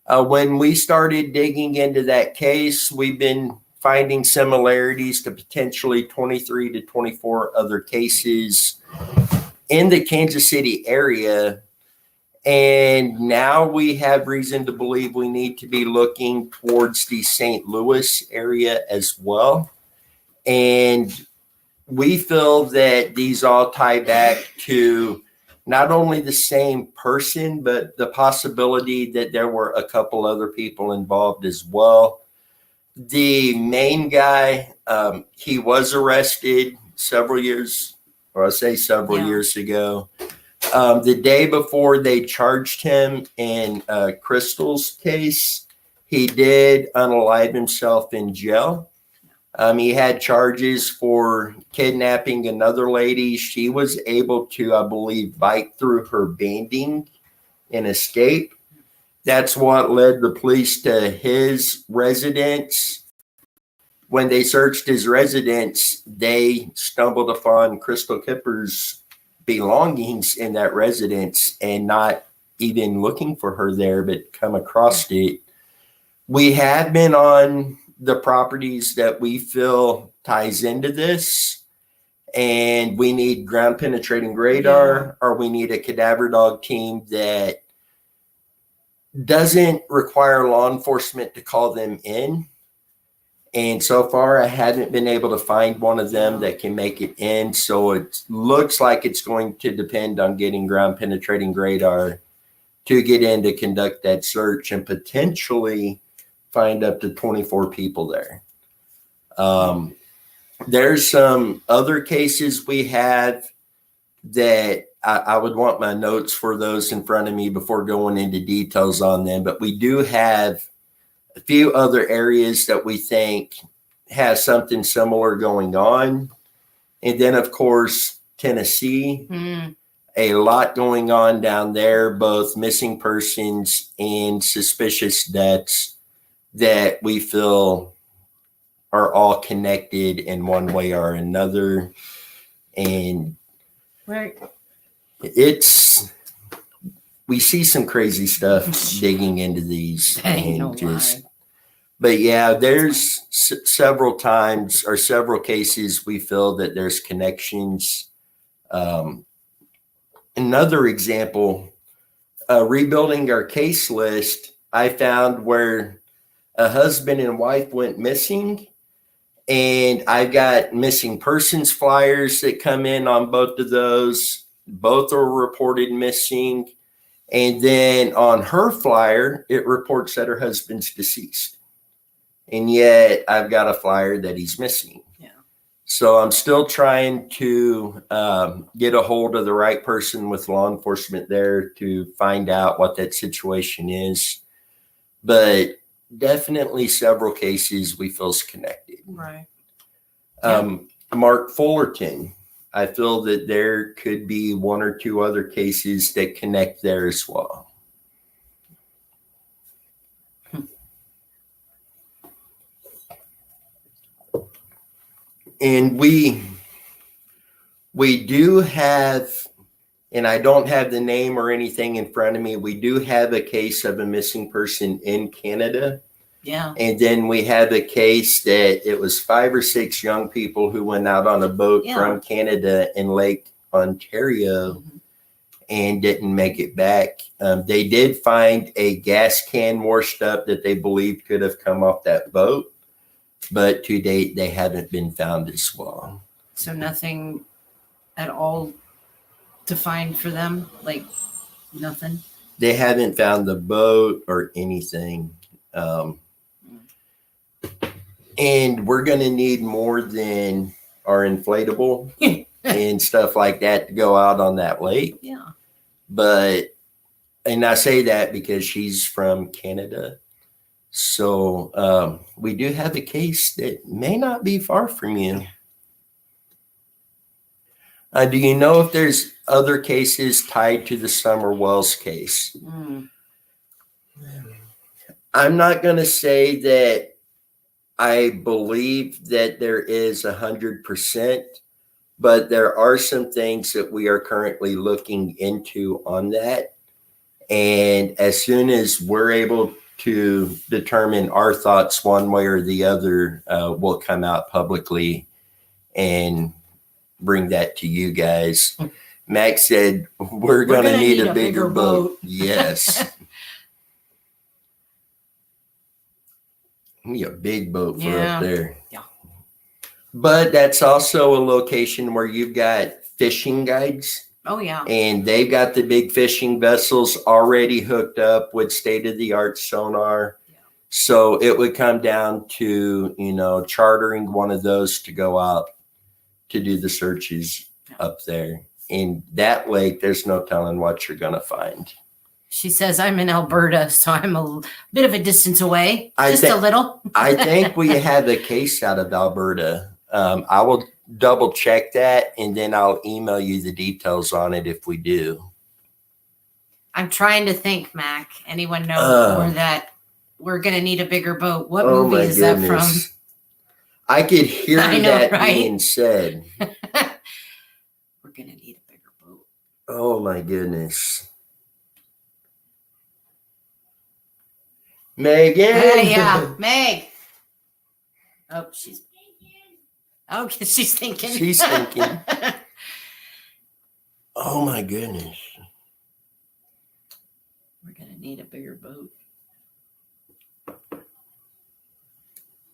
Speaker 2: When we started digging into that case, we've been finding similarities to potentially 23 to 24 other cases in the Kansas City area. And now we have reason to believe we need to be looking towards the St. Louis area as well. And we feel that these all tie back to not only the same person, but the possibility that there were a couple other people involved as well. The main guy, he was arrested several years ago. The day before they charged him in Crystal's case, he did unalive himself in jail. He had charges for kidnapping another lady. She was able to, I believe, bite through her banding and escape. That's what led the police to his residence. When they searched his residence, they stumbled upon Crystal Kipper's belongings in that residence and not even looking for her there, but come across it. We have been on the properties that we feel ties into this, and we need ground penetrating radar, or we need a cadaver dog team that doesn't require law enforcement to call them in. And so far, I haven't been able to find one of them that can make it in. So it looks like it's going to depend on getting ground penetrating radar to get in to conduct that search and potentially find up to 24 people there. There's some other cases we have that I would want my notes for those in front of me before going into details on them. But we do have a few other areas that we think has something similar going on. And then, of course, Tennessee, a lot going on down there, both missing persons and suspicious deaths that we feel are all connected in one way or another. And we see some crazy stuff digging into these. But yeah, there's several times or several cases we feel that there's connections. Another example, rebuilding our case list, I found where a husband and wife went missing, and I've got missing persons flyers that come in on both of those. Both are reported missing. And then on her flyer, it reports that her husband's deceased. And yet I've got a flyer that he's missing. Yeah. So I'm still trying to get a hold of the right person with law enforcement there to find out what that situation is. But definitely several cases we feel is connected.
Speaker 5: Right.
Speaker 2: Mark Fullerton, I feel that there could be one or two other cases that connect there as well. And we do have, and I don't have the name or anything in front of me, we do have a case of a missing person in Canada.
Speaker 5: Yeah.
Speaker 2: And then we have a case that it was 5 or 6 young people who went out on a boat from Canada in Lake Ontario and didn't make it back. They did find a gas can washed up that they believed could have come off that boat, but to date, they haven't been found as well.
Speaker 5: So nothing at all to find for them? Like nothing?
Speaker 2: They haven't found the boat or anything. And we're going to need more than our inflatable and stuff like that to go out on that lake.
Speaker 5: Yeah.
Speaker 2: But, and I say that because she's from Canada. So we do have a case that may not be far from you. Do you know if there's other cases tied to the Summer Wells case?
Speaker 5: Mm.
Speaker 2: I'm not going to say that I believe that there is 100%, but there are some things that we are currently looking into on that. And as soon as we're able to determine our thoughts one way or the other, we'll come out publicly and bring that to you guys. Max said, we're going to need a bigger boat. Yes. Need a big boat for
Speaker 5: Yeah.
Speaker 2: up there.
Speaker 5: Yeah.
Speaker 2: But that's also a location where you've got fishing guides,
Speaker 5: Oh yeah.
Speaker 2: and they've got the big fishing vessels already hooked up with state-of-the-art sonar.
Speaker 5: Yeah.
Speaker 2: So it would come down to, you know, chartering one of those to go out to do the searches up there. In that lake, there's no telling what you're going to find.
Speaker 3: She says, I'm in Alberta, so I'm a bit of a distance away.
Speaker 2: I
Speaker 3: Just a little.
Speaker 2: I think we have a case out of Alberta. I will double check that, and then I'll email you the details on it if we do.
Speaker 3: I'm trying to think, Mac. Anyone know where that we're going to need a bigger boat? What movie is that from?
Speaker 2: I could hear
Speaker 3: I know,
Speaker 2: that
Speaker 3: right?
Speaker 2: being said.
Speaker 3: We're going to need a bigger boat.
Speaker 2: Oh my goodness. Megan.
Speaker 3: Yeah, Meg. Oh, she's thinking.
Speaker 2: She's thinking. Oh my goodness.
Speaker 3: We're going to need a bigger boat.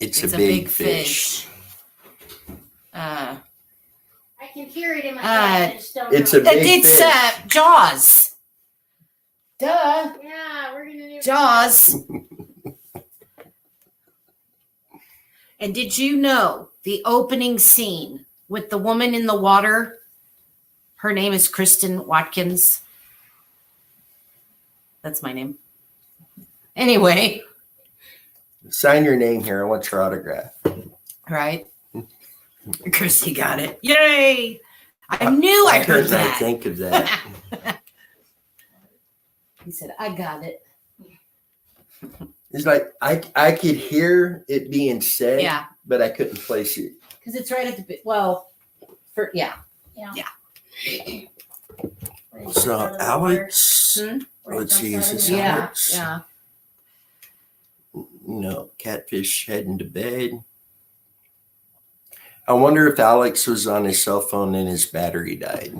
Speaker 2: It's a big fish.
Speaker 4: I can hear it in my head. I just don't
Speaker 2: It's
Speaker 4: know.
Speaker 2: a big
Speaker 3: It's
Speaker 2: fish.
Speaker 3: Jaws. Duh.
Speaker 4: Yeah, we're gonna do
Speaker 3: Jaws. And did you know the opening scene with the woman in the water? Her name is Kristen Watkins. That's my name. Anyway,
Speaker 2: Sign your name here. I want your autograph.
Speaker 3: right? Christy got it. Yay! I knew I heard
Speaker 2: couldn't
Speaker 3: that.
Speaker 2: think of that.
Speaker 3: He said, I got it.
Speaker 2: It's like I could hear it being said,
Speaker 3: Yeah,
Speaker 2: but I couldn't place it.
Speaker 3: because it's right at the, well, for, yeah.
Speaker 2: So Alex, let's see, is this
Speaker 3: Yeah,
Speaker 2: Alex?
Speaker 3: yeah.
Speaker 2: No, catfish heading to bed. I wonder if Alex was on his cell phone and his battery died.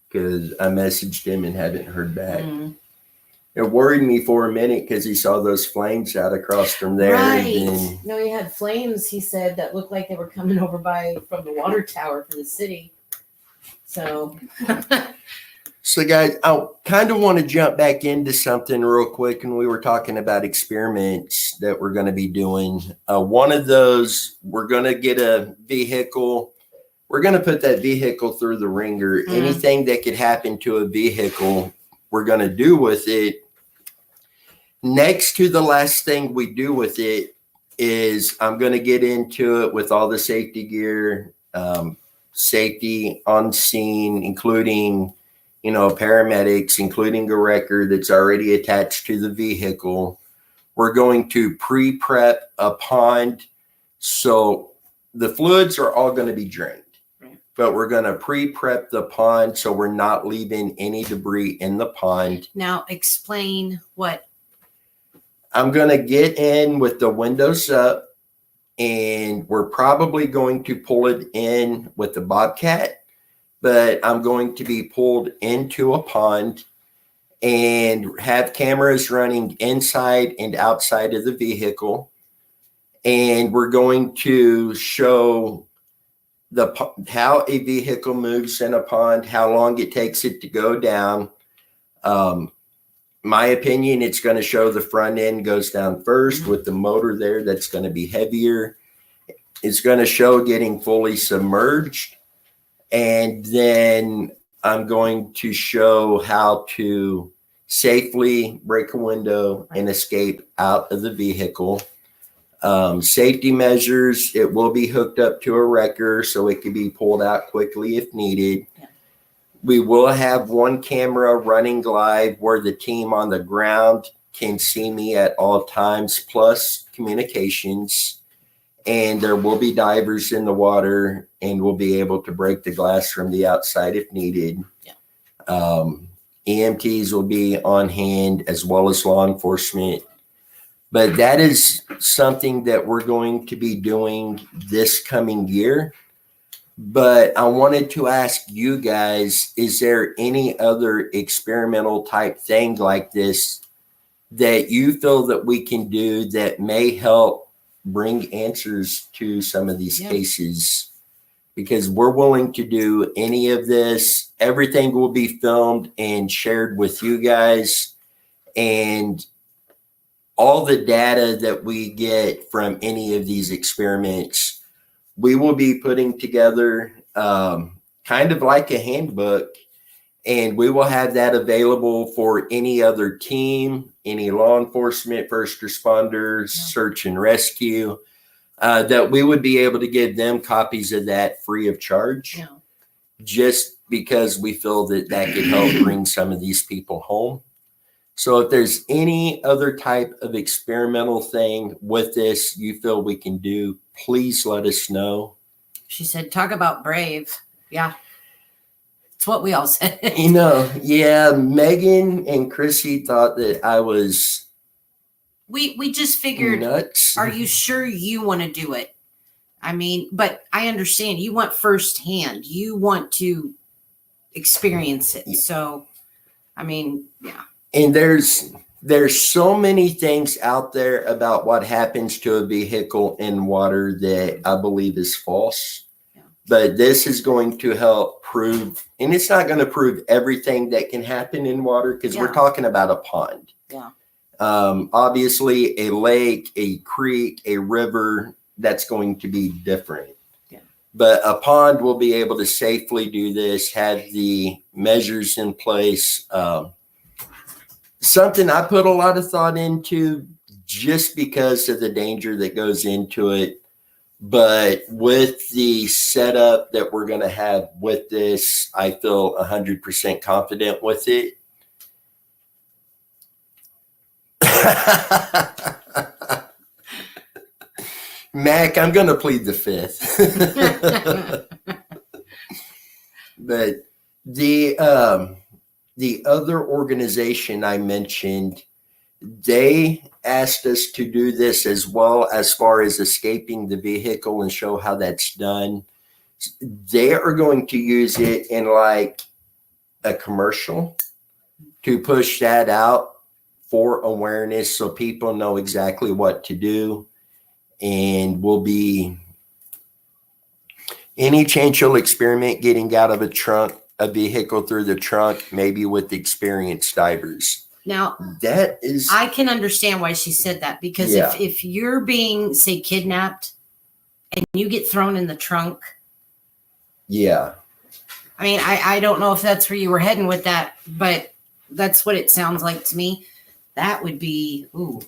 Speaker 2: Because I messaged him and hadn't heard back.
Speaker 3: Mm.
Speaker 2: It worried me for a minute because he saw those flames out across from there.
Speaker 3: Right.
Speaker 2: And then,
Speaker 3: No, he had flames, he said, that looked like they were coming over from the water tower for the city. So,
Speaker 2: so guys, I kind of want to jump back into something real quick. And we were talking about experiments that we're going to be doing. One of those, we're going to get a vehicle. We're going to put that vehicle through the ringer.
Speaker 3: Mm.
Speaker 2: Anything that could happen to a vehicle, we're going to do with it. Next to the last thing we do with it is I'm going to get into it with all the safety gear, safety on scene, including, you know, paramedics, including a record that's already attached to the vehicle. We're going to pre-prep a pond. So the fluids are all going to be drained, but we're going to pre-prep the pond so we're not leaving any debris in the pond.
Speaker 3: now explain what.
Speaker 2: I'm going to get in with the windows up, and we're probably going to pull it in with the Bobcat, but I'm going to be pulled into a pond and have cameras running inside and outside of the vehicle. And we're going to show how a vehicle moves in a pond, how long it takes it to go down. My opinion, it's going to show the front end goes down first with the motor there. That's going to be heavier. It's going to show getting fully submerged. And then I'm going to show how to safely break a window and escape out of the vehicle. Safety measures, it will be hooked up to a wrecker so it can be pulled out quickly if needed.
Speaker 5: Yeah.
Speaker 2: We will have one camera running live where the team on the ground can see me at all times, plus communications. And there will be divers in the water, and we'll be able to break the glass from the outside if needed.
Speaker 5: Yeah.
Speaker 2: EMTs will be on hand as well as law enforcement. But that is something that we're going to be doing this coming year. But I wanted to ask you guys, is there any other experimental type thing like this that you feel that we can do that may help bring answers to some of these cases? Because we're willing to do any of this. Everything will be filmed and shared with you guys. And all the data that we get from any of these experiments, we will be putting together kind of like a handbook, and we will have that available for any other team, any law enforcement, first responders, search and rescue, that we would be able to give them copies of that free of charge, just because we feel that that could help bring some of these people home. So if there's any other type of experimental thing with this you feel we can do, please let us know.
Speaker 3: She said, talk about brave. Yeah. It's what we all said.
Speaker 2: Yeah, Megan and Chrissy thought that I was
Speaker 3: We just figured,
Speaker 2: nuts.
Speaker 3: are you sure you want to do it? I mean, but I understand you want firsthand. You want to experience it. So, I mean, yeah.
Speaker 2: And there's so many things out there about what happens to a vehicle in water that I believe is false.
Speaker 3: Yeah.
Speaker 2: But this is going to help prove, and it's not going to prove everything that can happen in water, because we're talking about a pond.
Speaker 3: Yeah.
Speaker 2: Obviously, a lake, a creek, a river, that's going to be different.
Speaker 3: Yeah.
Speaker 2: But a pond will be able to safely do this, have the measures in place. Something I put a lot of thought into just because of the danger that goes into it. But with the setup that we're going to have with this, I feel 100% confident with it. Mac, I'm going to plead the fifth. But the other organization I mentioned, they asked us to do this as well, as far as escaping the vehicle and show how that's done. They are going to use it in like a commercial to push that out for awareness, so people know exactly what to do. And will be any chance you'll experiment getting out of a vehicle through the trunk, maybe with experienced divers.
Speaker 3: Now,
Speaker 2: that is,
Speaker 3: I can understand why she said that, because if you're being, say, kidnapped and you get thrown in the trunk.
Speaker 2: Yeah.
Speaker 3: I mean, I don't know if that's where you were heading with that, but that's what it sounds like to me. That would be, ooh.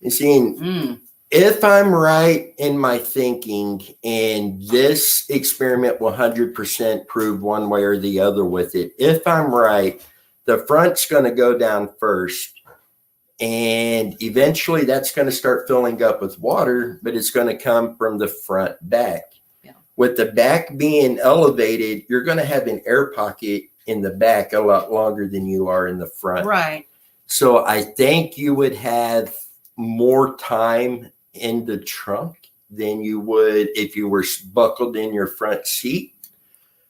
Speaker 2: You see, if I'm right in my thinking, and this experiment will 100% prove one way or the other with it, if I'm right, the front's going to go down first, and eventually that's going to start filling up with water, but it's going to come from the front back.
Speaker 3: Yeah.
Speaker 2: With the back being elevated, you're going to have an air pocket in the back a lot longer than you are in the front.
Speaker 3: Right.
Speaker 2: So I think you would have more time in the trunk than you would if you were buckled in your front seat.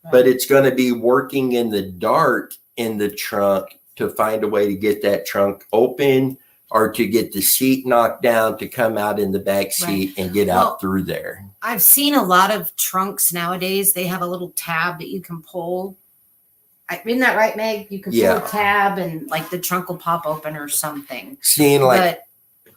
Speaker 2: Right. But it's going to be working in the dark in the trunk to find a way to get that trunk open, or to get the seat knocked down to come out in the back seat and get out through there.
Speaker 3: I've seen a lot of trunks nowadays. They have a little tab that you can pull. Isn't that right, Meg? You can pull a tab and like the trunk will pop open or something.
Speaker 2: Seeing like,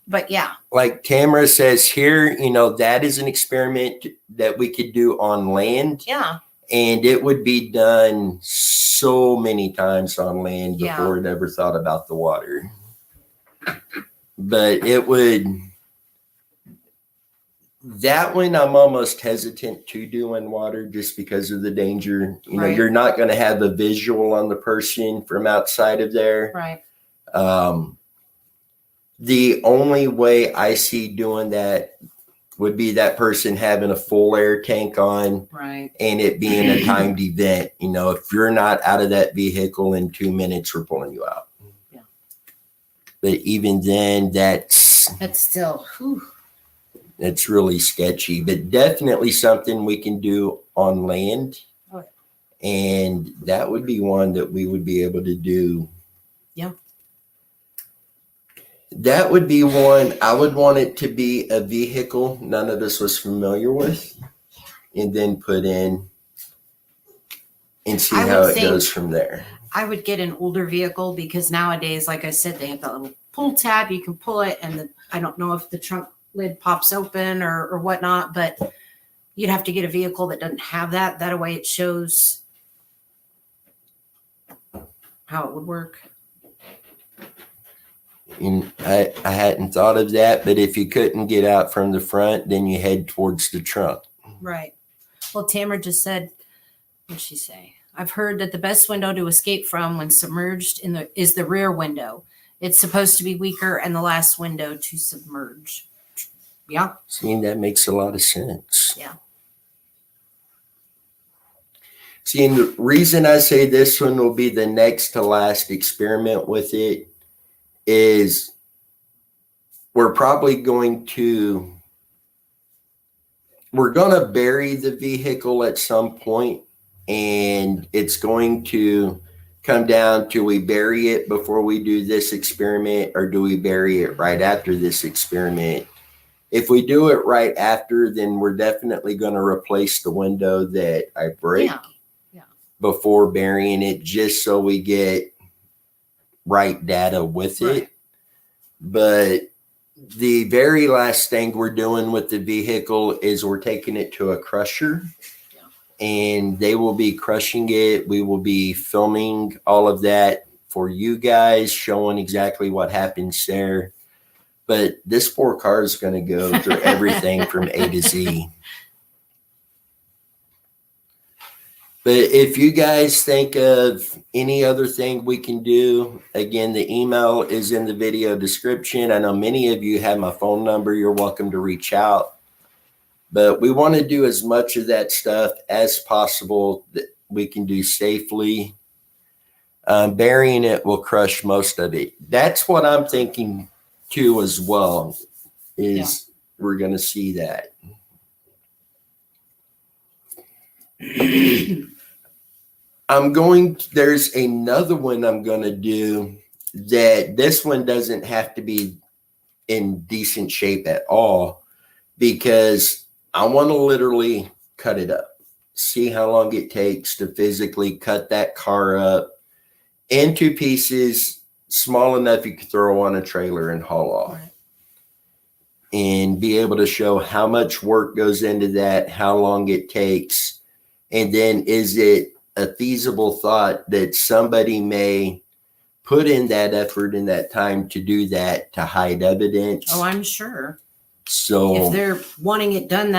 Speaker 3: but yeah.
Speaker 2: Like Tamara says here, that is an experiment that we could do on land.
Speaker 3: Yeah.
Speaker 2: And it would be done so many times on land
Speaker 3: Yeah.
Speaker 2: before it ever thought about the water. But it would, that one I'm almost hesitant to do in water just because of the danger. You know,
Speaker 3: Right.
Speaker 2: you're not going to have a visual on the person from outside of there.
Speaker 3: Right.
Speaker 2: The only way I see doing that would be that person having a full air tank on
Speaker 3: Right.
Speaker 2: and it being a timed event. You know, if you're not out of that vehicle in 2 minutes, we're pulling you out.
Speaker 3: Yeah.
Speaker 2: But even then, that's
Speaker 3: still, whew.
Speaker 2: it's really sketchy, but definitely something we can do on land.
Speaker 3: Okay.
Speaker 2: And that would be one that we would be able to do.
Speaker 3: Yeah.
Speaker 2: That would be one. I would want it to be a vehicle none of us was familiar with, and then put in and see
Speaker 3: I
Speaker 2: how
Speaker 3: would
Speaker 2: it
Speaker 3: think-
Speaker 2: goes from there.
Speaker 3: I would get an older vehicle because nowadays, like I said, they have that little pull tab. You can pull it, and I don't know if the trunk lid pops open or whatnot, but you'd have to get a vehicle that doesn't have that. That way, it shows how it would work.
Speaker 2: And I hadn't thought of that, but if you couldn't get out from the front, then you head towards the trunk.
Speaker 3: Right. Well, Tamara just said, what'd she say? I've heard that the best window to escape from when submerged is the rear window. It's supposed to be weaker and the last window to submerge. Yeah.
Speaker 2: See, that makes a lot of sense.
Speaker 3: Yeah.
Speaker 2: See, and the reason I say this one will be the next to last experiment with it is we're going to bury the vehicle at some point, and it's going to come down to we bury it before we do this experiment, or do we bury it right after this experiment? If we do it right after, then we're definitely going to replace the window that I break before burying it, just so we get right data with it. But the very last thing we're doing with the vehicle is we're taking it to a crusher, and they will be crushing it. We will be filming all of that for you guys, showing exactly what happens there. But this poor car is going to go through everything from A to Z. But if you guys think of any other thing we can do, again, the email is in the video description. I know many of you have my phone number. You're welcome to reach out. But we want to do as much of that stuff as possible that we can do safely. Burying it will crush most of it. That's what I'm thinking too as well, is we're going to see that. There's another one I'm going to do that this one doesn't have to be in decent shape at all, because I want to literally cut it up, see how long it takes to physically cut that car up into pieces small enough you could throw on a trailer and haul off.
Speaker 3: Right.
Speaker 2: And be able to show how much work goes into that, how long it takes, and then is it a feasible thought that somebody may put in that effort and that time to do that, to hide evidence.
Speaker 3: Oh, I'm sure.
Speaker 2: So
Speaker 3: If they're wanting it done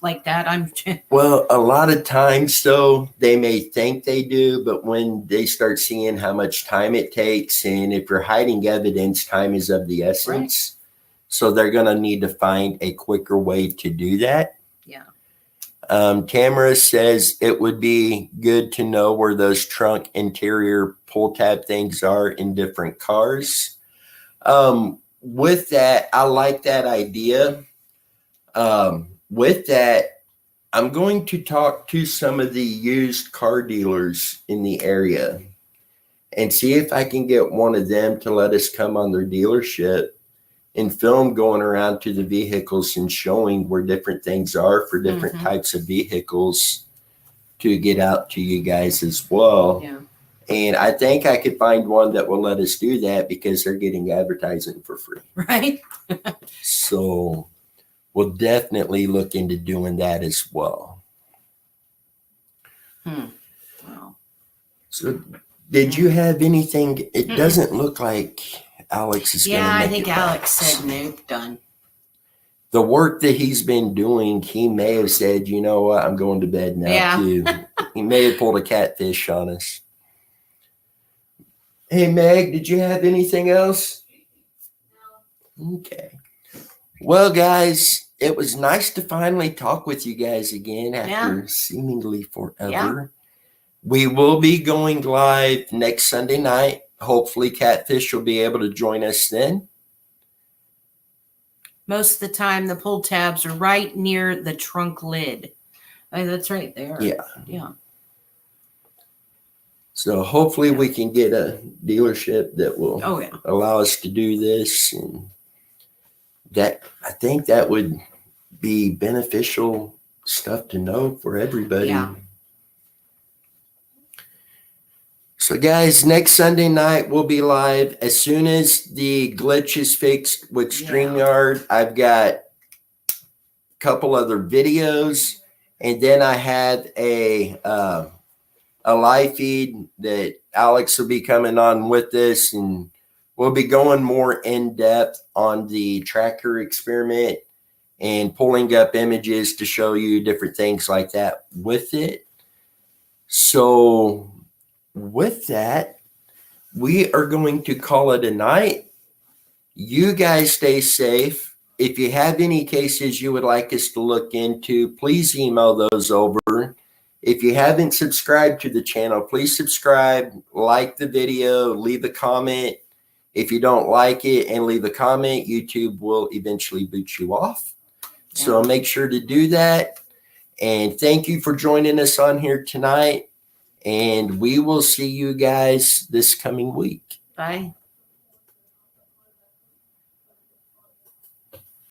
Speaker 3: like that, I'm
Speaker 2: well, a lot of times though, they may think they do, but when they start seeing how much time it takes, and if you're hiding evidence, time is of the essence. Right. So they're going to need to find a quicker way to do that.
Speaker 3: Yeah.
Speaker 2: Tamara says it would be good to know where those trunk interior pull tab things are in different cars. With that, I like that idea. With that, I'm going to talk to some of the used car dealers in the area and see if I can get one of them to let us come on their dealership and film going around to the vehicles and showing where different things are for different types of vehicles to get out to you guys as well.
Speaker 3: Yeah.
Speaker 2: And I think I could find one that will let us do that because they're getting advertising for free.
Speaker 3: Right.
Speaker 2: So we'll definitely look into doing that as well.
Speaker 5: Wow.
Speaker 2: So, did you have anything? It doesn't look like Alex is going to
Speaker 3: Yeah,
Speaker 2: make
Speaker 3: I think
Speaker 2: it back.
Speaker 3: Alex said nope, done.
Speaker 2: The work that he's been doing, he may have said, you know what, I'm going to bed now
Speaker 3: Yeah.
Speaker 2: too. He may have pulled a catfish on us. Hey, Meg, did you have anything else? Okay. Well, guys, it was nice to finally talk with you guys again after seemingly forever.
Speaker 3: Yeah.
Speaker 2: We will be going live next Sunday night. Hopefully, Catfish will be able to join us then.
Speaker 3: Most of the time, the pull tabs are right near the trunk lid. Oh, that's right there.
Speaker 2: Yeah.
Speaker 3: Yeah.
Speaker 2: So hopefully we can get a dealership that will
Speaker 3: Oh, yeah.
Speaker 2: allow us to do this. And that, I think that would be beneficial stuff to know for everybody.
Speaker 3: Yeah.
Speaker 2: So guys, next Sunday night we'll be live. As soon as the glitch is fixed with StreamYard, I've got a couple other videos, and then I have a live feed that Alex will be coming on with us, and we'll be going more in depth on the tracker experiment and pulling up images to show you different things like that with it. So with that, we are going to call it a night. You guys stay safe. If you have any cases you would like us to look into, please email those over. If you haven't subscribed to the channel, please subscribe, like the video, leave a comment. If you don't like it and leave a comment, YouTube will eventually boot you off. So make sure to do that. And thank you for joining us on here tonight. And we will see you guys this coming week.
Speaker 3: Bye.